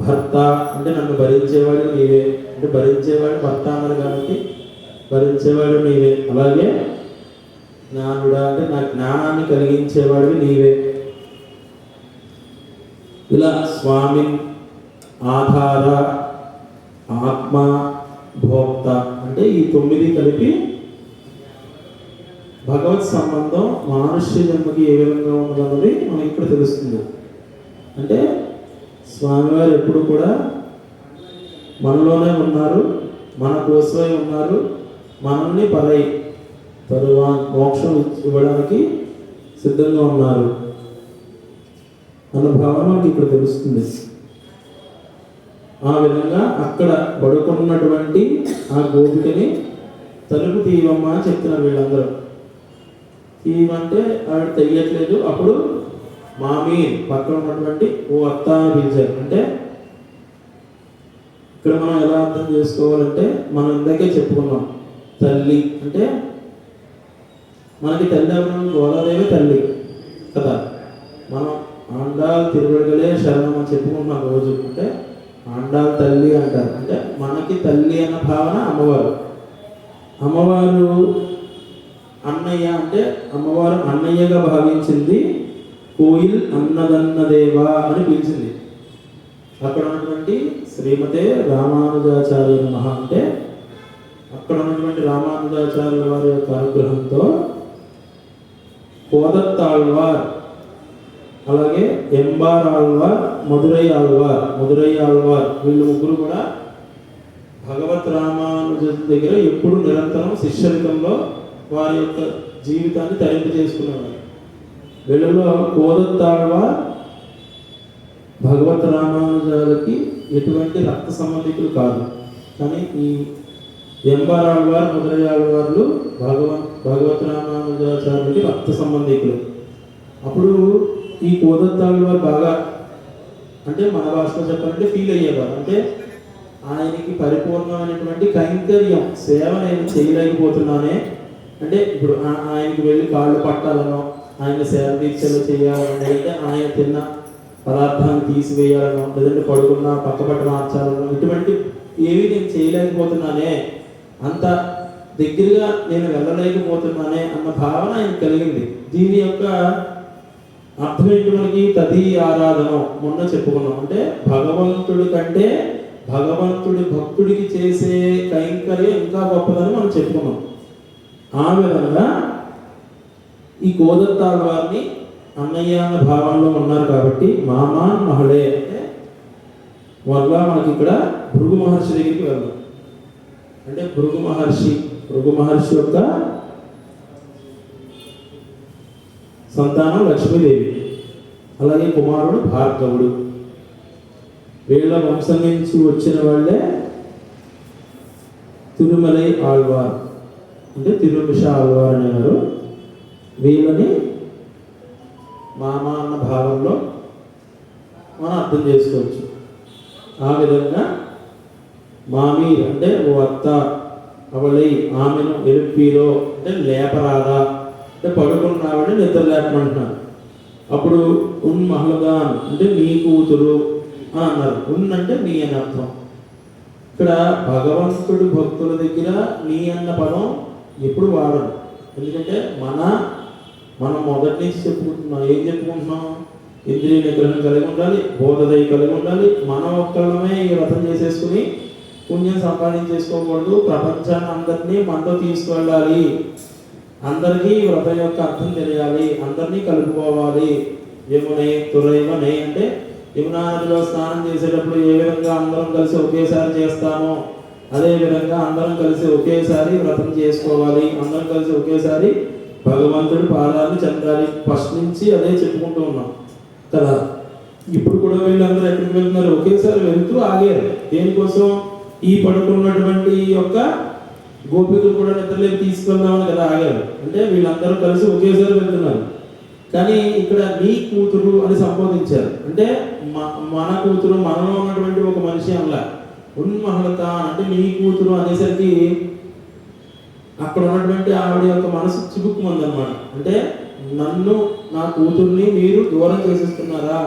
భర్త అంటే నన్ను భరించేవాడు నీవే, అంటే భరించేవాడు భర్త అన్నారు కాబట్టి భరించేవాడు నీవే. అలాగే జ్ఞానుడా అంటే నా జ్ఞానాన్ని కలిగించేవాడు నీవే. ఇలా స్వామి, ఆధార, ఆత్మ, భోక్త అంటే ఈ 9 కలిపి భగవత్ సంబంధం మానుష్య జన్మకి ఏ విధంగా ఉన్నదన్నది మనకి ఇక్కడ తెలుస్తుంది. అంటే స్వామివారు ఎప్పుడు కూడా మనలోనే ఉన్నారు, మన కోసమై ఉన్నారు, మనల్ని తరువా మోక్షం ఇవ్వడానికి సిద్ధంగా ఉన్నారు అన్న భావన మనకి ఇక్కడ తెలుస్తుంది. ఆ విధంగా అక్కడ పడుకున్నటువంటి ఆ గోపికని తలుపు తీయవమ్మా అని చెప్తున్నారు వీళ్ళందరూ. తీయమంటే ఆవిడ తెలియట్లేదు. అప్పుడు మామీ పక్కన ఉన్నటువంటి ఓ అత్త అని పిలిచారు. అంటే ఇక్కడ మనం ఎలా అర్థం చేసుకోవాలంటే మనం ఇందాకే చెప్పుకున్నాం, తల్లి అంటే మనకి తల్లి ఎవరు? గోదాదేవి తల్లి కదా. మనం ఆండాల్ తిరువడిగలే శరణం అని చెప్పుకుంటున్నాం రోజు. అంటే ఆండాల్ తల్లి అంటారు. అంటే మనకి తల్లి అన్న భావన అమ్మవారు. అమ్మవారు అన్నయ్య అంటే అమ్మవారు అన్నయ్యగా భావించింది. కోయిల్ అన్నదన్నదేవా అని పిలిచింది. అక్కడ ఉన్నటువంటి శ్రీమతే రామానుజాచార్య నమః అంటే అక్కడ ఉన్నటువంటి రామానుజాచార్యుల వారి యొక్క అనుగ్రహంతో కోదత్తాళ్వార్, అలాగే ఎంబార్ ఆళ్వార్, మధురై ఆళ్వార్ వీళ్ళు ముగ్గురు కూడా భగవత్ రామానుజుల దగ్గర ఎప్పుడు నిరంతరం శిష్యరికంలో వారి యొక్క జీవితాన్ని తరింపు చేసుకునేవారు. వీళ్ళలో కోదత్తాళ్వార్ భగవత్ రామానుజాలకి ఎటువంటి రక్త సంబంధికులు కాదు, కానీ ఈ ఎంబార్ ఆళ్వార్, మధురై ఆళ్వార్లు భగవత్ రామానుజాచార్యులకి రక్త సంబంధికులు. అప్పుడు ఈ కోదత్తాళ్వార్ బాగా అంటే మన భాషలో చెప్పాలంటే ఫీల్ అయ్యేవారు. అంటే ఆయనకి పరిపూర్ణమైనటువంటి కైంకర్యం సేవ నేను చేయలేకపోతున్నానే, అంటే ఇప్పుడు ఆయనకి వెళ్ళి కాళ్ళు పట్టాలనో, ఆయన సేవ దీక్షలు చేయాలనో, అంటే ఆయన తిన్న పదార్థాన్ని తీసివేయాలనో, లేదంటే పడుకున్న పక్కపట్ట మార్చాలనో, ఇటువంటి ఏవి నేను చేయలేకపోతున్నానే, అంత దగ్గరగా నేను వెళ్ళలేకపోతున్నానే అన్న భావన ఆయన కలిగింది. దీని యొక్క అర్థం ఏంటి మనకి? తది ఆరాధనం మొన్న చెప్పుకున్నాం. అంటే భగవంతుడి కంటే భగవంతుడి భక్తుడికి చేసే కైంకర్యం ఇంకా గొప్పదని మనం చెప్పుకున్నాం. ఆ విధంగా ఈ కోదత్తాళ్వారిని అన్నయ్య అన్న భావంలో ఉన్నారు కాబట్టి మామాన్ మహళే అంటే వల్ల మనకి ఇక్కడ భృగు మహర్షి దగ్గరికి వెళ్దాం. అంటే భృగు మహర్షి యొక్క సంతానం లక్ష్మీదేవి, అలాగే కుమారుడు భార్గవుడు. వీళ్ళ వంశం నుంచి వచ్చిన వాళ్ళే తిరుమలై ఆళ్వార్ అంటే తిరుమిష ఆళ్వార్ అనేవారు. వీళ్ళని మామ అన్న భావంలో మనం అర్థం చేసుకోవచ్చు. ఆ విధంగా మామీ అంటే ఓ అత్త, అవళై ఆమెను ఎరుపీలో అంటే లేపరాదా అంటే పడుకున్నామని నిద్ర లేపమంటున్నారు. అప్పుడు మహ్లదాన్ అంటే నీ కూతురు అని అన్నారు. అంటే నీ అని అర్థం. ఇక్కడ భగవంతుడి భక్తుల దగ్గర నీ అన్న పదం ఎప్పుడు వాడరు. ఎందుకంటే మనం మొదటి నుంచి చెప్పుకుంటున్నాం. ఏం చెప్పుకుంటున్నాం? ఇంద్రియ నిగ్రహం కలిగి ఉండాలి, బోధదయ కలిగి ఉండాలి. మనం ఒక్కళ్ళమే ఈ వ్రతం చేసేసుకుని పుణ్యం సంపాదించేసుకోకూడదు. ప్రపంచాన్ని అందరినీ మనతో తీసుకువెళ్ళాలి, అందరికీ వ్రతం యొక్క అర్థం తెలియాలి, అందరినీ కలుపుకోవాలి. యమునే తురైవనే అంటే యమునా నదిలో స్నానం చేసేటప్పుడు ఏ విధంగా అందరం కలిసి ఒకేసారి చేస్తామో అదే విధంగా అందరం కలిసి ఒకేసారి వ్రతం చేసుకోవాలి, అందరం కలిసి ఒకేసారి భగవంతుడి పాదాన్ని చెందాలి. ఫస్ట్ నుంచి అదే చెప్పుకుంటూ ఉన్నాం కదా. ఇప్పుడు కూడా వీళ్ళందరూ ఎక్కడికి వెళ్తున్నారు? ఒకేసారి వెళ్తూ ఆగారు. దేనికోసం? ఈ పడుకున్నటువంటి యొక్క గోపికలు కూడా నిద్రలేకి తీసుకెళ్దామని కదా ఆగారు. అంటే వీళ్ళందరూ కలిసి ఒకేసారి వెళ్తున్నారు. కానీ ఇక్కడ నీ కూతురు అని సంబోధించారు. అంటే మన కూతురు, మనలో ఉన్నటువంటి ఒక మనిషి అనలా. ఉన్మహలత అంటే నీ కూతురు అనేసరికి అక్కడ ఉన్నటువంటి ఆవిడ యొక్క మనసు చిబుక్కుమంది అనమాట. అంటే నన్ను, నా కూతుర్ని మీరు దూరం చేసేస్తున్నారా?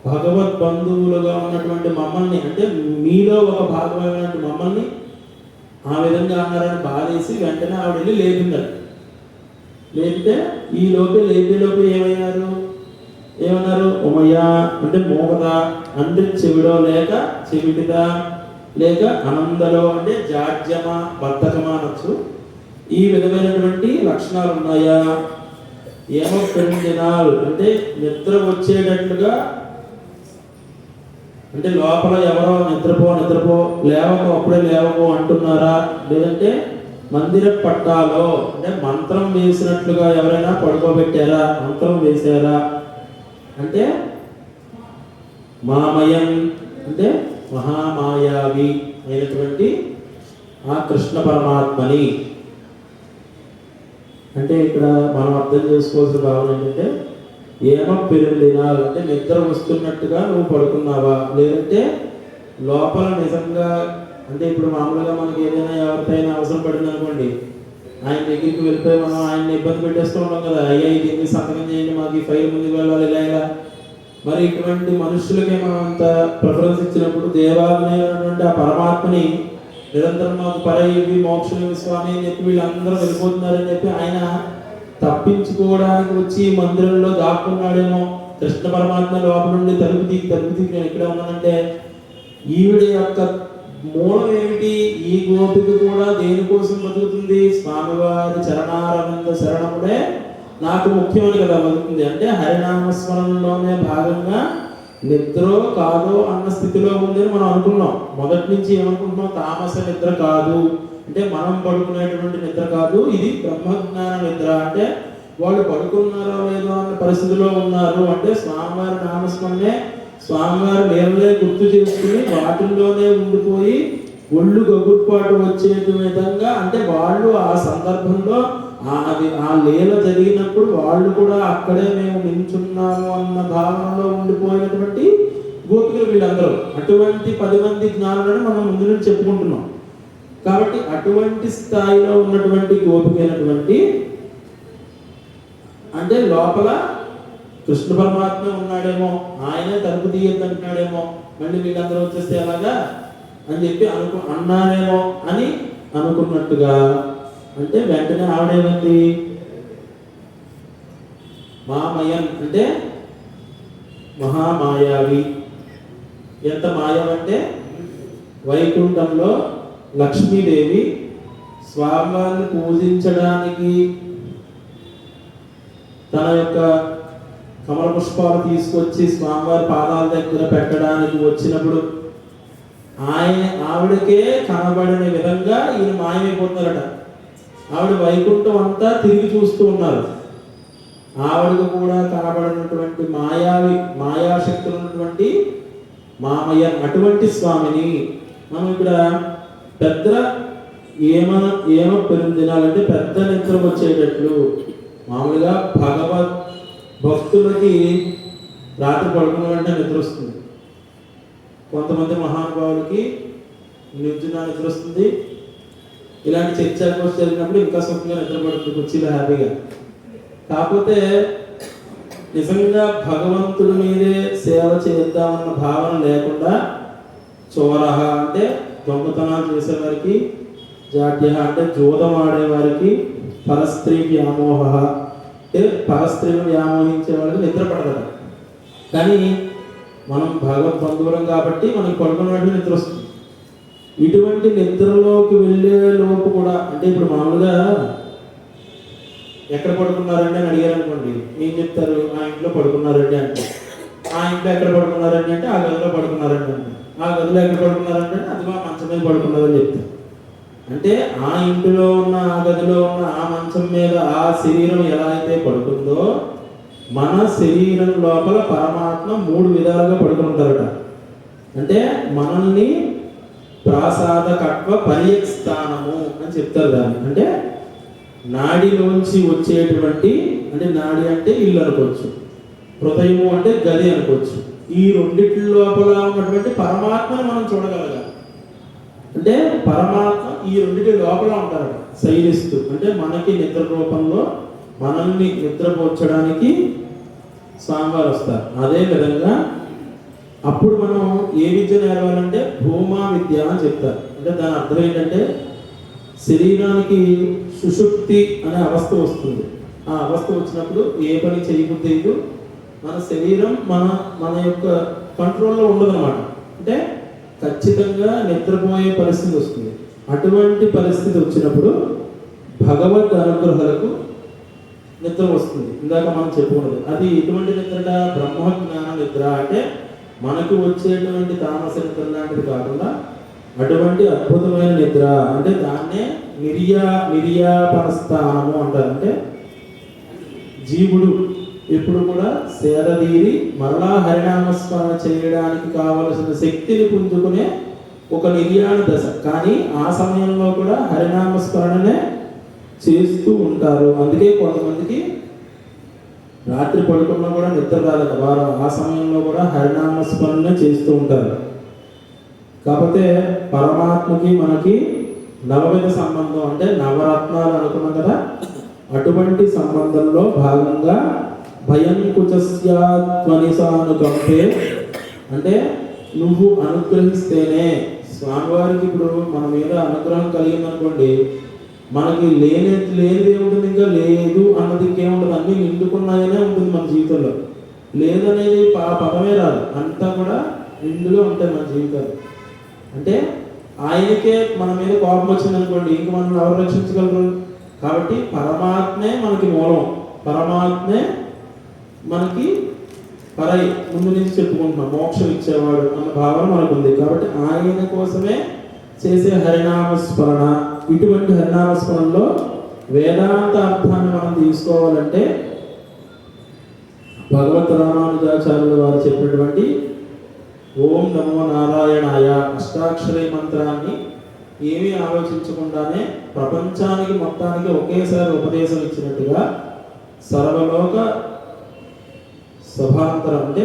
భగవద్ బంధువులుగా ఉన్నటువంటి మమ్మల్ని, అంటే మీలో ఒక భాగమైనటువంటి మమ్మల్ని ఆ విధంగా అన్నారని బాధేసి వెంటనే ఆవిడ వెళ్ళి లేపిందట. లేపితే ఈ లేపేలోపు ఏమన్నారు? ఉమయ్యా అంటే మోగదా, అంటే చెవిడో లేక చెవిటిదా, లేక అనందలో అంటే జాడ్యమా బద్ధకమా అనొచ్చు. ఈ విధమైనటువంటి లక్షణాలు ఉన్నాయా? ఏమో పెండినాల్ అంటే నిద్ర వచ్చేటట్లుగా, అంటే లోపల ఎవరో నిద్రపో లేవకో అప్పుడే లేవకో అంటున్నారా? లేదంటే మందిర పట్టాలో అంటే మంత్రం వేసినట్లుగా ఎవరైనా పడుకోబెట్టారా? మంత్రం వేశారా? అంటే మామయం అంటే మహామాయావి అయినటువంటి ఆ కృష్ణ పరమాత్మని. అంటే ఇక్కడ మనం అర్థం చేసుకోవాల్సిన భావన ఏంటంటే ఏమో పెరుండినాలు అంటే నిద్ర వస్తున్నట్టుగా నువ్వు పడుకున్నావా? లేదంటే లోపల నిజంగా, అంటే ఇప్పుడు మామూలుగా మనకి ఏదైనా ఎవరికైనా అవసరం పడింది అనుకోండి, ఆయన దగ్గరికి వెళ్ళిపోయి మనం ఆయన్ని ఇబ్బంది పెట్టేస్తూ ఉంటాం కదా. అయ్యా దీన్ని సంతకం చేయండి, మాకు ఈ ఫైల్ ముందుకు వెళ్ళాలి ఇలా. మరి ఇటువంటి మనుషులకే మనం అంత ప్రిఫరెన్స్ ఇచ్చినప్పుడు దేవాలయమైనటువంటి ఆ పరమాత్మని నిరంతరం మాకు పరయివి మోక్షం స్వామి అని చెప్పి వీళ్ళందరూ వెళ్ళిపోతున్నారని చెప్పి ఆయన తప్పించుకోవడానికి వచ్చి మందిరంలో దాక్కున్నాడేమో. కృష్ణ పరమాత్మ లోపల నుండి తలుపు తీసి నేను ఎక్కడ ఉన్నానంటే ఈవిడ యొక్క మూలం ఏమిటి? ఈ గోపిక కూడా దేనికోసం బతుకుతుంది? స్వామివారి చరణారవింద శరణముడే నాకు ముఖ్యమని కదా బతుకుతుంది. అంటే హరినామస్మరణలోనే భాగంగా నిద్రో కాదో అన్న స్థితిలో ఉందని మనం అనుకున్నాం. మొదటి నుంచి ఏమనుకుంటున్నాం? తామస నిద్ర కాదు, అంటే మనం పడుకునేటువంటి నిద్ర కాదు, ఇది బ్రహ్మజ్ఞాన నిద్ర. అంటే వాళ్ళు పడుకున్నారో లేదో అన్న పరిస్థితిలో ఉన్నారు. అంటే స్వామివారి నామస్మరణే, స్వామివారి లీలలే గుర్తు చేసుకుని వాటిల్లోనే ఉండిపోయి ఒళ్ళు గగుర్పాటు వచ్చే విధంగా, అంటే వాళ్ళు ఆ సందర్భంలో ఆ లీల జరిగినప్పుడు వాళ్ళు కూడా అక్కడే మేము నించున్నాము అన్న భావనలో ఉండిపోయినటువంటి గోపికలు వీళ్ళందరూ. అటువంటి 10 మంది జ్ఞానులను మనం ముందు నుంచి చెప్పుకుంటున్నాం. కాబట్టి అటువంటి స్థాయిలో ఉన్నటువంటి గోపిక అయినటువంటి, అంటే లోపల కృష్ణ పరమాత్మ ఉన్నాడేమో, ఆయనే తలుపు తీయద్దంటున్నాడేమో, మళ్ళీ వీళ్ళందరూ వచ్చేస్తే ఎలాగా అని చెప్పి అన్నారేమో అని అనుకున్నట్టుగా. అంటే వెంటనే ఆవిడేమంది? మామయం అంటే మహామాయావి. ఎంత మాయం అంటే వైకుంఠంలో లక్ష్మీదేవి స్వామివారిని పూజించడానికి తన యొక్క కమల పుష్పాలు తీసుకొచ్చి స్వామివారి పాదాల దగ్గర పెట్టడానికి వచ్చినప్పుడు ఆవిడకే కనబడిన విధంగా ఈయన మాయమైపోతున్నారట. ఆవిడ వైకుంఠం అంతా తిరిగి చూస్తూ ఉన్నారు. ఆవిడకు కూడా కనబడినటువంటి మాయాశక్తి ఉన్నటువంటి మామయ్య అటువంటి స్వామిని మనం ఇక్కడ పెద్ద ఏమో పెరుందినాలంటే పెద్ద నిద్ర వచ్చేటట్లు. మామూలుగా భగవద్ భక్తులకి రాత్రి పడుకున్న వెంటనే నిద్ర వస్తుంది. కొంతమంది మహానుభావులకి నిద్ర వస్తుంది. ఇలాంటి చర్చా కోర్సు జరిగినప్పుడు ఇంకా సుఖంగా నిద్రపడుతుంది కుర్చీలో హ్యాపీగా. కాకపోతే నిజంగా భగవంతుడి మీదే సేవ చేద్దామన్న భావన లేకుండా చోరహ అంటే దొంగతనాలు చేసేవారికి, జాడ్య అంటే జోదం ఆడేవారికి, పరస్త్రీ వ్యామోహ అంటే పరస్త్రీని వ్యామోహించే వాళ్ళకి నిద్ర పడదు. కానీ మనం భగవద్ బంధువులం కాబట్టి మనకి పడుకున్నట్టు నిద్ర వస్తుంది. ఇటువంటి నిద్రలోకి వెళ్ళే లోపు కూడా, అంటే ఇప్పుడు మామూలుగా ఎక్కడ పడుకున్నారండి అని అడిగారు అనుకోండి, ఏం చెప్తారు? ఆ ఇంట్లో పడుకున్నారండి అంటే. ఆ ఇంట్లో ఎక్కడ పడుకున్నారండి అంటే ఆ గదిలో పడుకున్నారండి అంటే. ఆ గదిలో ఎక్కడ పడుకున్నారంటే అది మా మంచం మీద పడుకున్నారని చెప్తారు. అంటే ఆ ఇంటిలో ఉన్న, ఆ గదిలో ఉన్న, ఆ మంచం మీద ఆ శరీరం ఎలా అయితే పడుకుందో మన శరీరం లోపల పరమాత్మ 3 విధాలుగా పడుకుంటారట. అంటే మనల్ని ప్రాసాదకత్వ పర్యస్థానము అని చెప్తారు దాన్ని. అంటే నాడిలోంచి వచ్చేటువంటి, అంటే నాడి అంటే ఇల్లు అనుకోవచ్చు, హృదయము అంటే గది అనుకోవచ్చు. ఈ రెండిటి లోపల ఉన్నటువంటి పరమాత్మను మనం చూడగలగాలి. అంటే పరమాత్మ ఈ రెండిటి లోపల ఉంటారట శైలిస్తూ. అంటే మనకి నిద్ర రూపంలో మనల్ని నిద్రపోర్చడానికి స్వామివారు వస్తారు. అదే విధంగా అప్పుడు మనం ఏ విద్య నేర్వాలంటే భూమా విద్య అని చెప్తారు. అంటే దాని అర్థం ఏంటంటే శరీరానికి సుషుప్తి అనే అవస్థ వస్తుంది. ఆ అవస్థ వచ్చినప్పుడు ఏ పని చేయబుద్దేదు, మన శరీరం మన యొక్క కంట్రోల్లో ఉండదన్నమాట. అంటే ఖచ్చితంగా నిద్రపోయే పరిస్థితి వస్తుంది. అటువంటి పరిస్థితి వచ్చినప్పుడు భగవద్ అనుగ్రహాలకు నిద్ర వస్తుంది. ఇందాక మనం చెప్పుకున్నది అది ఎటువంటి నిద్రట? బ్రహ్మజ్ఞాన నిద్ర. అంటే మనకు వచ్చేటువంటి తామస నిద్ర లాంటిది కాకుండా అటువంటి అద్భుతమైన నిద్ర. అంటే దాన్నే నిర్యాపనస్థానము అంటారు. అంటే జీవుడు ఎప్పుడు కూడా సేదదీరి మరలా హరినామస్మరణ చేయడానికి కావలసిన శక్తిని పుంజుకునే ఒక నిర్యాణ దశ. కానీ ఆ సమయంలో కూడా హరినామస్మరణనే చేస్తూ ఉంటారు. అందుకే కొంతమందికి రాత్రి పడుకున్నా కూడా నిద్ర రాలేదు, వారు ఆ సమయంలో కూడా హరినామస్మరణ చేస్తూ ఉంటారు. కాకపోతే పరమాత్మకి మనకి నవవిధ సంబంధం, అంటే నవరత్నాలు అనుకున్నాం కదా, అటువంటి సంబంధంలో భాగంగా భయం కుచస్యాత్మనిసానుకంపే. అంటే నువ్వు అనుగ్రహిస్తేనే స్వామివారికి ఇప్పుడు మన మీద అనుగ్రహం కలిగిందనుకోండి, మనకి లేనిది ఏముంటుంది? ఇంకా లేదు అన్నది ఇంకేముంటుంది, అన్నీ నిండుకున్నాయనే ఉంటుంది మన జీవితంలో. లేదనేది పదమే రాదు, అంతా కూడా నిండుగా ఉంటాయి మన జీవితాలు. అంటే ఆయనకే మన మీద కోపం వచ్చింది అనుకోండి, ఇంక మనం ఎవరు రక్షించగలరు? కాబట్టి పరమాత్మే మనకి మూలం, పరమాత్మే మనకి పరై ముందు నుంచి చెప్పుకుంటున్నాం మోక్షం ఇచ్చేవాడు అన్న భావన మనకు ఉంది. కాబట్టి ఆయన కోసమే చేసే హరినామస్మరణ. ఇటువంటి హరినామస్మరణలో వేదాంత అర్థాన్ని మనం తీసుకోవాలంటే భగవత్ రామానుజాచార్యుల వారు చెప్పినటువంటి ఓం నమో నారాయణాయ అష్టాక్షరి మంత్రాన్ని ఏమీ ఆలోచించకుండానే ప్రపంచానికి మొత్తానికి ఒకేసారి ఉపదేశం ఇచ్చినట్టుగా సర్వలోక సభాంతరం, అంటే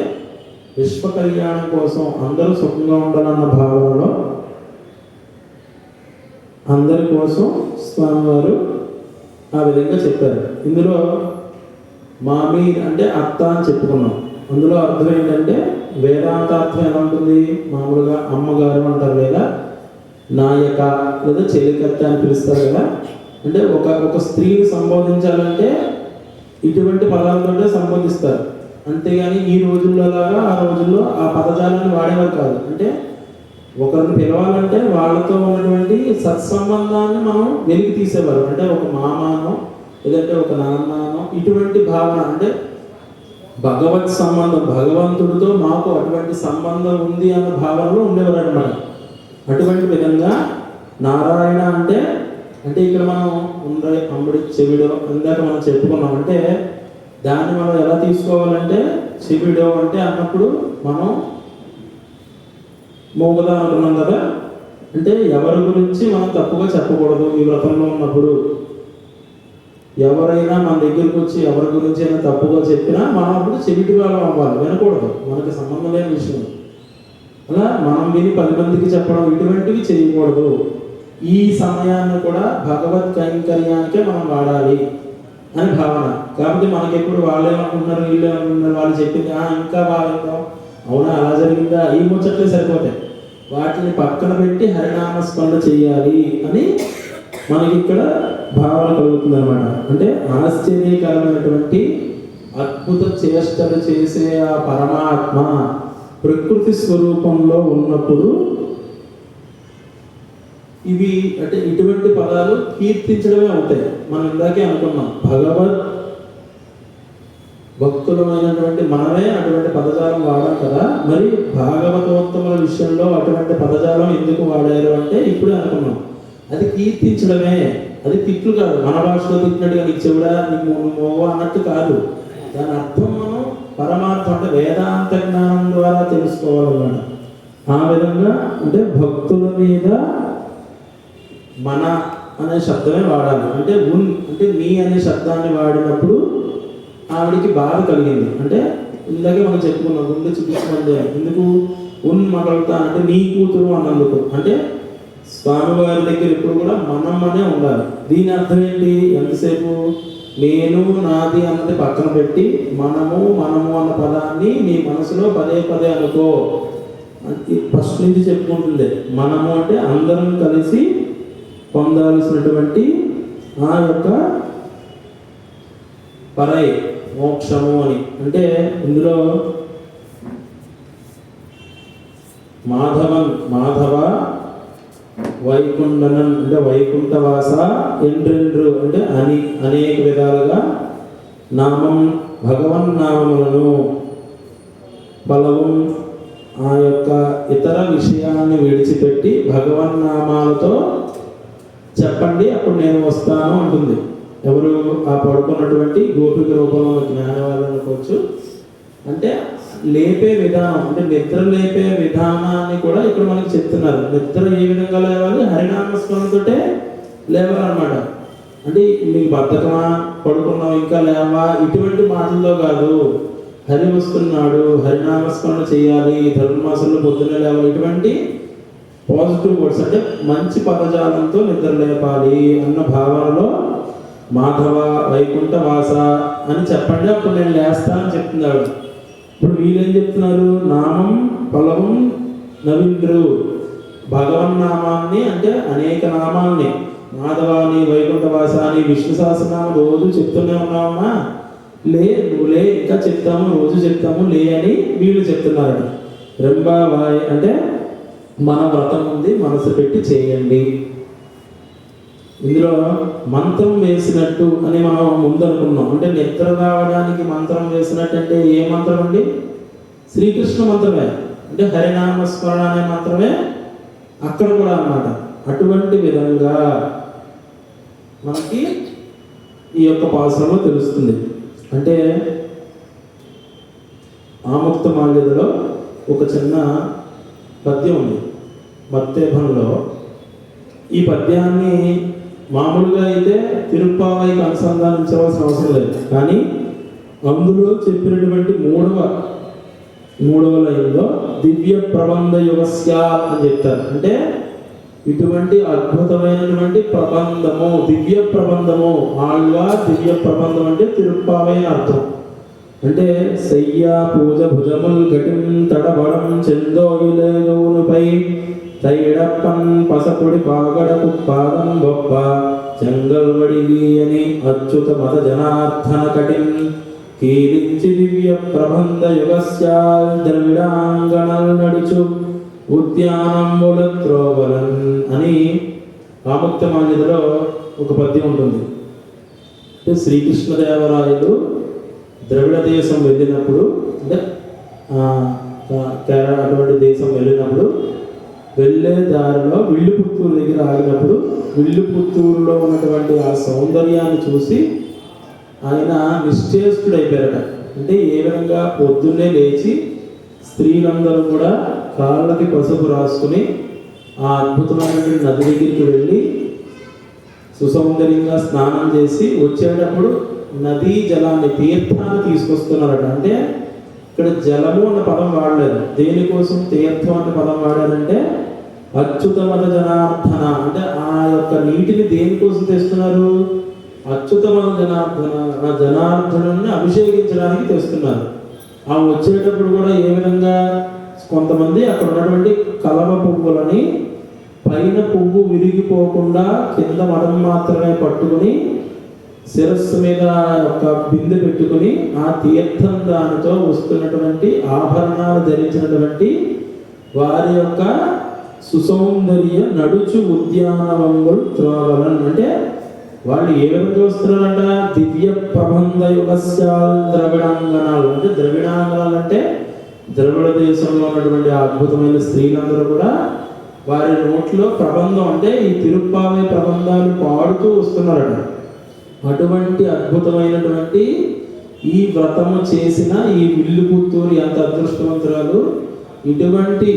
విశ్వ కళ్యాణం కోసం అందరూ సుఖంగా ఉండాలన్న భావనలో అందరి కోసం స్వామివారు ఆ విధంగా చెప్పారు. ఇందులో మామీ అంటే అత్త అని చెప్పుకున్నాం. అందులో అర్థం ఏంటంటే వేదాంతార్థం ఎలా ఉంటుంది? మామూలుగా అమ్మగారు అంటారు, లేదా నాయక, లేదా చెలికత్త అని పిలుస్తారు కదా. అంటే ఒక స్త్రీని సంబోధించాలంటే ఇటువంటి పదాలతోనే సంబోధిస్తారు. అంతేగాని ఈ రోజుల్లో లాగా ఆ రోజుల్లో ఆ పదజాలాన్ని వాడేవారు కాదు. అంటే ఒకరిని పిలవాలంటే వాళ్ళతో ఉన్నటువంటి సత్సంబంధాన్ని మనం వెలికి తీసేవారు. అంటే ఒక మామానో లేదంటే ఒక నాన్ననో ఇటువంటి భావన, అంటే భగవత్ సంబంధం, భగవంతుడితో మాకు అటువంటి సంబంధం ఉంది అన్న భావనలో ఉండేవారు అన్నమాట. అటువంటి విధంగా నారాయణ అంటే ఇక్కడ మనం అమ్ముడి చెవిడో ఇందాక మనం చెప్పుకున్నాం. అంటే దాన్ని మనం ఎలా తీసుకోవాలంటే చెవిడో అంటే అన్నప్పుడు మనం మోగదా అనుకున్నాం కదా. అంటే ఎవరి గురించి మనం తప్పుగా చెప్పకూడదు. ఈ వ్రతంలో ఉన్నప్పుడు ఎవరైనా మన దగ్గరికి వచ్చి ఎవరి గురించి అయినా తప్పుగా చెప్పినా మనం అప్పుడు చెవిటి వాళ్ళం అవ్వాలి, వినకూడదు, మనకి సంబంధం లేని విషయం. అలా మనం విని 10 మందికి చెప్పడం ఇటువంటివి చేయకూడదు. ఈ సమయాన్ని కూడా భగవత్ కైంకర్యానికే మనం వాడాలి అని భావన. కాబట్టి మనకి ఎప్పుడు వాళ్ళు ఏమనుకుంటున్నారు, వీళ్ళు ఏమనుకుంటున్నారు, వాళ్ళు చెప్పింది ఇంకా బాగా అవునా అలా జరిగిందా, ఈ ముచ్చట్లే సరిపోతాయి. వాటిని పక్కన పెట్టి హరినామస్మరణ చెయ్యాలి అని మనకి ఇక్కడ భావన కలుగుతుంది అనమాట. అంటే ఆశ్చర్యకరమైనటువంటి అద్భుత చేష్టలు చేసే ఆ పరమాత్మ ప్రకృతి స్వరూపంలో ఉన్నప్పుడు ఇవి అంటే ఇటువంటి పదాలు కీర్తించడమే అవుతాయి. మనం ఇందాకే అనుకున్నాం, భగవద్ భక్తులమైనటువంటి మనమే అటువంటి పదజాలం వాడాం కదా. మరి భాగవతోత్తముల విషయంలో అటువంటి పదజాలం ఎందుకు వాడారు అంటే ఇప్పుడే అనుకున్నాం, అది కీర్తించడమే, అది తిట్లు కాదు. మన భాషలో తిట్టినట్టుగా నీకు చెవుడా నీకు మోవ అన్నట్టు కాదు. దాని అర్థం మనం పరమార్థం అంటే వేదాంత జ్ఞానం ద్వారా తెలుసుకోవాలన్నమాట. ఆ విధంగా అంటే భక్తుల మీద మన అనే శబ్దమే వాడాలి. అంటే అంటే నీ అనే శబ్దాన్ని వాడినప్పుడు ఆవిడికి బాధ కలిగింది. అంటే ఇందాకే మనం చెప్పుకున్నాం, గుండె చూపించమంది ఎందుకు మగలుతా అంటే నీ కూతురు అన్నందుకు. అంటే స్వామివారి దగ్గర ఎప్పుడు కూడా మనం అనే ఉండాలి. దీని అర్థం ఏంటి? ఎంతసేపు నేను నాది అన్నది పక్కన పెట్టి మనము అన్న పదాన్ని నీ మనసులో పదే పదే అనుకో. ఫస్ట్ నుంచి చెప్పుకుంటుంది. మనము అంటే అందరం కలిసి పొందాల్సినటువంటి ఆ యొక్క పరై మోక్షము అని. అంటే ఇందులో మాధవ వైకుంఠనన్ అంటే వైకుంఠవాస ఎండ్రెండ్రు అంటే అనేక విధాలుగా నామం భగవన్ నామములను ఫలవం ఆ యొక్క ఇతర విషయాన్ని విడిచిపెట్టి భగవన్ నామాలతో చెప్పండి, అప్పుడు నేను వస్తాను అంటుంది. ఎవరు? ఆ పడుకున్నటువంటి గోపిక రూపంలో జ్ఞానవాళ్ళు అనుకోవచ్చు. అంటే లేపే విధానం అంటే నిద్ర లేపే విధానాన్ని కూడా ఇక్కడ మనకి చెప్తున్నారు. నిద్ర ఏ విధంగా లేవాలి? హరినామస్మరణతోటే లేవాలన్నమాట. అంటే మీకు బద్ధకమా, పడుకున్నావు ఇంకా లేవా, ఇటువంటి మాటల్లో కాదు. హరి వస్తున్నాడు, హరినామస్మరణ చేయాలి, ధనుర్మాసంలో పొద్దున్నే లేవాలి, ఇటువంటి పాజిటివ్ వర్డ్స్ అంటే మంచి పదజాలంతో నిద్ర లేపాలి అన్న భావనలో మాధవ వైకుంఠ వాస అని చెప్పండి, అప్పుడు నేను లేస్తానని చెప్తున్నాడు. ఇప్పుడు వీళ్ళేం చెప్తున్నారు? నామం ఫలవం నవీంద్రు భగవన్ నామాన్ని అంటే అనేక నామాల్ని మాధవాని వైకుంఠవాస అని విష్ణు సహస్రనామం రోజు చెప్తూనే ఉన్నామమ్మా, నువ్వు లే ఇంకా చెప్తాము, రోజు చెప్తాము లే అని వీళ్ళు చెప్తున్నారట. రెంబావాయ్ అంటే మన వ్రతం ఉంది, మనసు పెట్టి చేయండి. ఇందులో మంత్రం వేసినట్టు అని మనం ముందు అనుకున్నాం. అంటే నిద్ర రావడానికి మంత్రం వేసినట్టు అంటే ఏ మంత్రం అండి? శ్రీకృష్ణ మంత్రమే. అంటే హరినామస్మరణ అనే మంత్రమే అక్కడ కూడా అన్నమాట. అటువంటి విధంగా మనకి ఈ యొక్క పాసనలో తెలుస్తుంది. అంటే ఆముక్త మాల్యదలో ఒక చిన్న పద్యం ఉంది మత్తేభంలో. ఈ పద్యాన్ని మామూలుగా అయితే తిరుప్పావైకి అనుసంధానించవలసిన అవసరం లేదు, కానీ అందులో చెప్పినటువంటి మూడవ లైన్లో దివ్య ప్రబంధ యుగస్య అని చెప్తారు. అంటే ఇటువంటి అద్భుతమైనటువంటి ప్రబంధము, దివ్య ప్రబంధము, ఆళ్వా దివ్య ప్రబంధం అంటే తిరుప్పావై అర్థం. అంటే శయ్యా పూజ భుజముల్ ఘటిం తడబడం చందోయులేగౌనుపై తైడప్పన్ పసపుడి పాగడకు పాదం గొప్ప చెంగల్వడిగి అని అచ్యుత మత జనార్దన కటిం కీలించి దివ్య ప్రబంధ యుగస్యాల్ ద్రవిడాంగణల్ నడుచు ఉద్యానంబుల త్రోవలన్ అని ఆముక్త మాల్యదలో ఒక పద్యం ఉంటుంది. అంటే శ్రీకృష్ణదేవరాయలు ద్రవిడ దేశం వెళ్ళినప్పుడు, అంటే కేరళ అటువంటి దేశం వెళ్ళినప్పుడు వెళ్ళే దారిలో విల్లుపుత్తూరు దగ్గర ఆగినప్పుడు విల్లుపుత్తూరులో ఉన్నటువంటి ఆ సౌందర్యాన్ని చూసి ఆయన నిశ్చేష్టుడైపోయారట. అంటే ఏ విధంగా పొద్దున్నే లేచి స్త్రీలందరూ కూడా కాళ్ళకి పసుపు రాసుకుని ఆ అద్భుతమైనటువంటి నది దగ్గరికి వెళ్ళి సుసౌందర్యంగా స్నానం చేసి వచ్చేటప్పుడు నదీ జలాన్ని తీర్థాన్ని తీసుకొస్తున్నారట. అంటే ఇక్కడ జలము అన్న పదం వాడలేదు. దేనికోసం తీర్థం అన్న పదం వాడారంటే అచ్యుతమత జనార్దన, అంటే ఆ యొక్క నీటిని దేనికోసం తెస్తున్నారు? అచ్యుతమత జనార్దనుని అభిషేకించడానికి తెస్తున్నారు. ఆ వచ్చేటప్పుడు కూడా ఏ విధంగా కొంతమంది అక్కడ ఉన్నటువంటి కలవ పువ్వులని పైన పువ్వు విరిగిపోకుండా కింద మడం మాత్రమే పట్టుకుని శిరస్సు మీద ఒక బిందె పెట్టుకుని ఆ తీర్థం దానితో వస్తున్నటువంటి ఆభరణాలు ధరించినటువంటి వారి యొక్క సుసౌందర్య నడుచు ఉద్యానవంగులు త్రోవలన్. అంటే వాళ్ళు ఏ విధంగా వస్తున్నారంట? దివ్య ప్రబంధ యుగస్యాల్ ద్రవిడాంగణాలు. అంటే ద్రవిడాంగణాలు అంటే ద్రవిడ దేశంలో ఉన్నటువంటి అద్భుతమైన స్త్రీలందరూ కూడా వారి నోట్లో ప్రబంధం అంటే ఈ తిరుప్పావై ప్రబంధాలు పాడుతూ వస్తున్నారట. అటువంటి అద్భుతమైనటువంటి ఈ వ్రతము చేసిన ఈ విల్లు పుత్తూరు ఎంత అదృష్టవంతురాలు, ఇటువంటి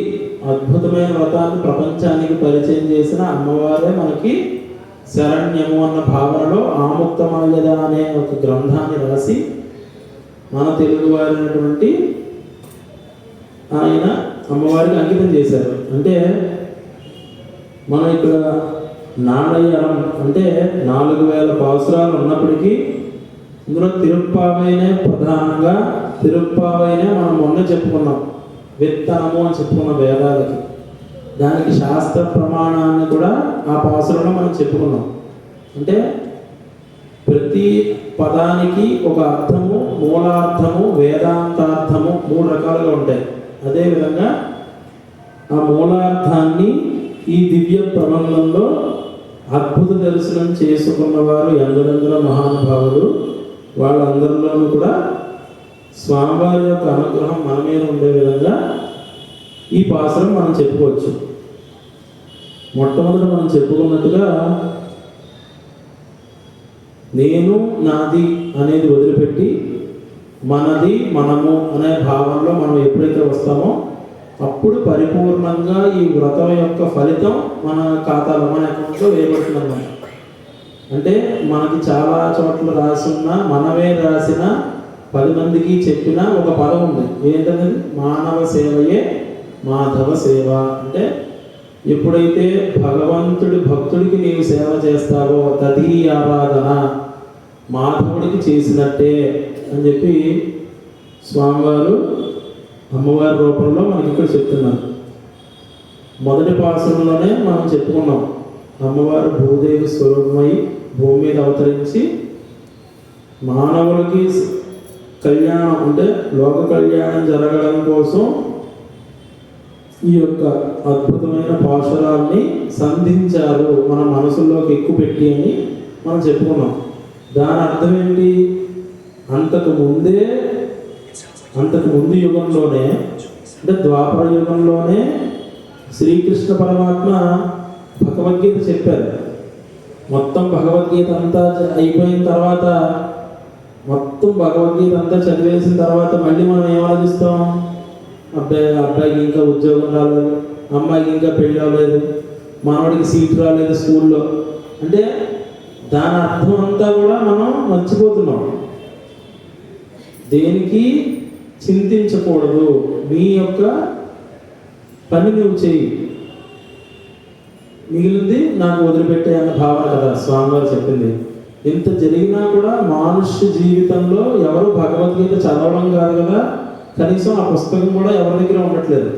అద్భుతమైన వ్రతాన్ని ప్రపంచానికి పరిచయం చేసిన అమ్మవారే మనకి శరణ్యము అన్న భావనలో ఆముక్తమాల్యద అనే ఒక గ్రంథాన్ని రాసి మన తెలుగు వారైనటువంటి ఆయన అమ్మవారికి అంకితం చేశారు. అంటే మనం ఇక్కడ నాడయ్యరం అంటే 4000 పాసురాలు ఉన్నప్పటికీ ఇందులో తిరుప్పావైనే ప్రధానంగా, తిరుప్పావైనే మనం మొన్న చెప్పుకున్నాం, విత్తనము అని చెప్పుకున్న వేదాలకి, దానికి శాస్త్ర ప్రమాణాన్ని కూడా ఆ పాసురంలో మనం చెప్పుకున్నాం. అంటే ప్రతి పదానికి ఒక అర్థము, మూలార్థము, వేదాంతార్థము 3 రకాలుగా ఉంటాయి. అదేవిధంగా ఆ మూలార్థాన్ని ఈ దివ్య ప్రబంధంలో అద్భుత దర్శనం చేసుకున్నవారు ఎందరెందరో మహానుభావులు, వాళ్ళందరిలోనూ కూడా స్వామివారి యొక్క అనుగ్రహం మన మీద ఉండే విధంగా ఈ పాసురం మనం చెప్పుకోవచ్చు. మొట్టమొదట మనం చెప్పుకున్నట్టుగా నేను నాది అనేది వదిలిపెట్టి మనది మనము అనే భావనలో మనం ఎప్పుడైతే వస్తామో అప్పుడు పరిపూర్ణంగా ఈ వ్రతం యొక్క ఫలితం మన ఖాతాలో, మన అకౌంట్లో వేయబడుతుంది అన్నమాట. అంటే మనకి చాలా చోట్ల రాసున్న, మనమే రాసిన, 10 మందికి చెప్పిన ఒక పదం ఉంది. ఏంటది? మానవ సేవయే మాధవ సేవ. అంటే ఎప్పుడైతే భగవంతుడి భక్తుడికి నీవు సేవ చేస్తావో తదీ ఆరాధన, మాధవుడికి చేసినట్టే అని చెప్పి స్వామివారు అమ్మవారి రూపంలో మనకి ఇక్కడ చెప్తున్నారు. మొదటి పాసంలోనే మనం చెప్పుకున్నాం, అమ్మవారు భూదేవి స్వరూపమై భూమి మీద అవతరించి మానవులకి కళ్యాణం అంటే లోక కళ్యాణం జరగడం కోసం ఈ యొక్క అద్భుతమైన పాశురాల్ని సంధించారు మన మనసుల్లోకి ఎక్కుపెట్టి అని మనం చెప్పుకున్నాం. దాని అర్థం ఏంటి? అంతకు ముందు యుగంలోనే అంటే ద్వాపర యుగంలోనే శ్రీకృష్ణ పరమాత్మ భగవద్గీత చెప్పారు. మొత్తం భగవద్గీత అంతా అయిపోయిన తర్వాత, మొత్తం భగవద్గీత అంతా చదివేసిన తర్వాత మళ్ళీ మనం ఏం ఆలోచిస్తాం? అబ్బాయికి ఇంకా ఉద్యోగం రాలేదు, అమ్మాయికి ఇంకా పెళ్ళి అవ్వలేదు, మనవాడికి సీట్ రాలేదు స్కూల్లో. అంటే దాని అర్థం అంతా కూడా మనం మర్చిపోతున్నాం. దేనికి చింతించకూడదు, నీ యొక్క పని నువ్వు చేయి, మిగిలింది నాకు వదిలిపెట్టే అన్న భావన కదా స్వామివారు చెప్పింది. ఇంత జరిగినా కూడా మానుష్య జీవితంలో ఎవరు భగవద్గీత చదవడం కాదు కదా, కనీసం ఆ పుస్తకం కూడా ఎవరి దగ్గర ఉండట్లేదు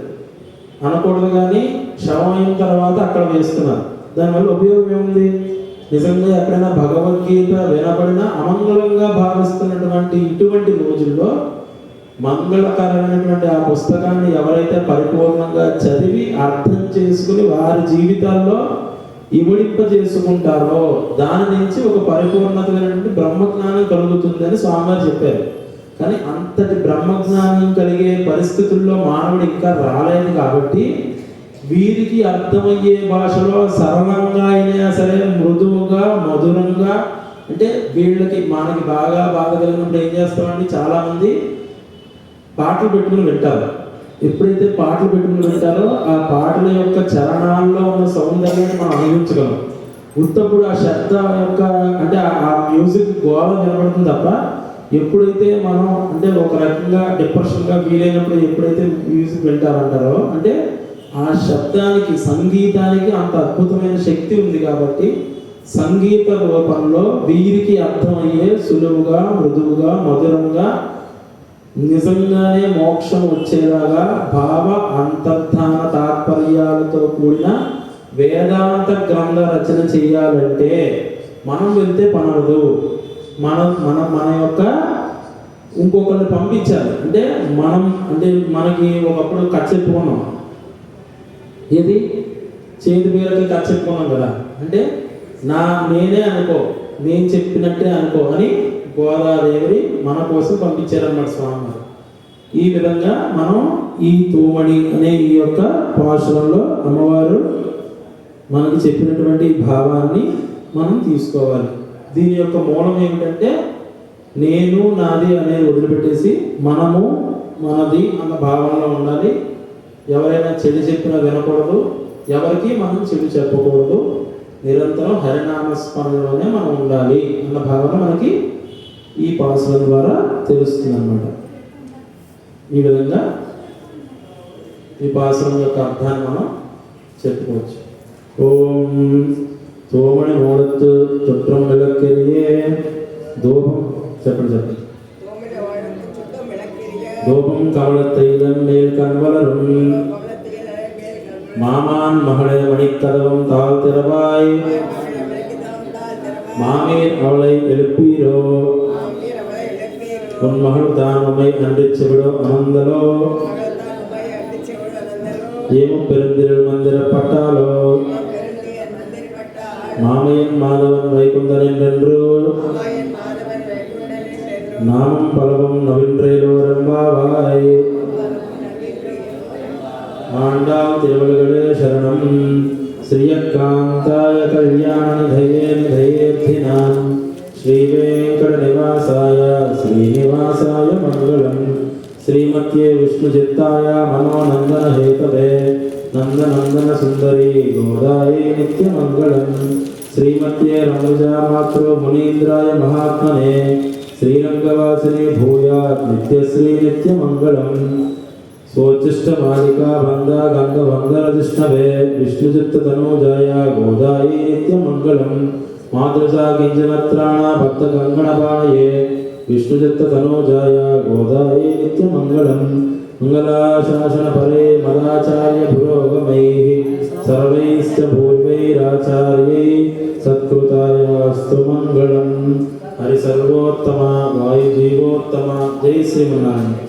అనకూడదు. కానీ శవం అయిన తర్వాత అక్కడ వేస్తున్నారు. దానివల్ల ఉపయోగం ఏముంది? నిజంగా ఎక్కడైనా భగవద్గీత వినబడినా అమంగళంగా భావిస్తున్నటువంటి ఇటువంటి రోజుల్లో మంగళకరమైనటువంటి ఆ పుస్తకాన్ని ఎవరైతే పరిపూర్ణంగా చదివి అర్థం చేసుకుని వారి జీవితాల్లో ఇముడింప చేసుకుంటారో దాని నుంచి ఒక పరిపూర్ణతమైనటువంటి బ్రహ్మజ్ఞానం కలుగుతుందని స్వామివారు చెప్పారు. కానీ అంతటి బ్రహ్మజ్ఞానం కలిగే పరిస్థితుల్లో మానవుడు ఇంకా రాలేదు. కాబట్టి వీరికి అర్థమయ్యే భాషలో సరళంగా అయినా సరే మృదువుగా, మధురంగా, అంటే వీళ్ళకి మనకి బాగా బాధ కలిగినప్పుడు ఏం చేస్తామండి, చాలామంది పాటలు పెట్టుకుని వింటారు. ఎప్పుడైతే పాటలు పెట్టుకుని వింటారో ఆ పాటల యొక్క చరణాల్లో ఉన్న సౌందర్యాన్ని మనం అనుభవించగలం. ఉత్తప్పుడు ఆ శబ్దం యొక్క అంటే ఆ మ్యూజిక్ గోళ వినబడుతుంది తప్ప ఎప్పుడైతే మనం అంటే ఒక రకంగా డిప్రెషన్గా వీలైనప్పుడు ఎప్పుడైతే మ్యూజిక్ వింటారంటారో అంటే ఆ శబ్దానికి, సంగీతానికి అంత అద్భుతమైన శక్తి ఉంది. కాబట్టి సంగీత రూపంలో వీరికి అర్థమయ్యే సులువుగా, మృదువుగా, మధురంగా, నిజంగానే మోక్షం వచ్చేలాగా భావ అంతర్ధాన తాత్పర్యాలతో కూడిన వేదాంత గ్రంథ రచన చేయాలంటే మనం వెళ్తే పనవదు. మన యొక్క ఇంకొకరిని పంపించాలి. అంటే మనకి ఒకప్పుడు కథ చెప్పుకున్నాం, ఏది చేతి పేరుకి కథ చెప్పుకున్నాం కదా, అంటే నేనే అనుకో, నేను చెప్పినట్టే అనుకో అని గోదాదేవిని మన కోసం పంపించారన్నమాట స్వామివారు. ఈ విధంగా మనం ఈ తూమడి అనే ఈ యొక్క పాశురంలో అమ్మవారు మనకి చెప్పినటువంటి భావాన్ని మనం తీసుకోవాలి. దీని యొక్క మూలం ఏమిటంటే నేను నాది అనేది వదిలిపెట్టేసి మనము మనది అన్న భావనలో ఉండాలి. ఎవరైనా చెడు చెప్పినా వినకూడదు, ఎవరికి మనం చెడు చెప్పకూడదు. నిరంతరం హరినామస్మరణలోనే మనం ఉండాలి అన్న భావన మనకి ఈ పాసుల ద్వారా తెలుస్తుంది అన్నమాట. ఈ విధంగా ఈ పాసురం యొక్క అర్థాన్ని మనం చెప్పుకోవచ్చు. ఓం తోమణి మూడత్తు చుట్టం విளக்கெரியே దూపం చెప్పండి. தூபம் கமலத்தையிலும் மேல் கண்வளரும் மாமான் மகளே மணிக்கதவம் தாழ் திறவாய் மாமீர் அவளை எழுப்பீரோ உன் மகள் தான் உம்மை அன்றிச்சு விடோ அனந்தலோ ஏமும் பெருந்திரள் மந்திரப்பட்டாலோ மாமையன் மாதவன் வைகுந்தன் என்றென்று நாமம் பலவும் நவின்றேலோரம்பாவாய் ஆண்டாம் திருவள்ளுகளே சரணம். ஸ்ரீயக்காந்தாய கல்யாணநிதயே நிதயேர்த்தினாம் ஸ்ரீவேங்கடநிவாசாய ஸ்ரீனிவாசாய மங்களம். ஸ்ரீமத்யே விஷ்ணுசித்தாய மனோநந்தன ஹேதவே நந்தநந்தன சுந்தரி கோதாயே நித்யமங்கலம். ஸ்ரீமத்யே ரமஜா மாத்ரு முனீந்திராய மகாத்மனே श्रीरंगवासिनी भूयात् नित्यश्री नित्यमंगलम्. स्वोच्चिष्टमालिका बंदा गंगवंदनजिष्णवे विष्णुचित्ततनूजाय गोदायै नित्यमंगलम्. मातृसा किंचनत्राणा भक्तकङ्कणपाणये विष्णुचित्ततनूजाय गोदायै नित्यमंगलम्. मंगलाशासनपरे मदाचार्य पुरोगमैः सर्वैश्च पूर्वैराचार्यै सत्कृतायास्तु मंगलम्. हरि सर्वोत्तम वायु जीवोत्तम. जय श्रीमन्नारायण.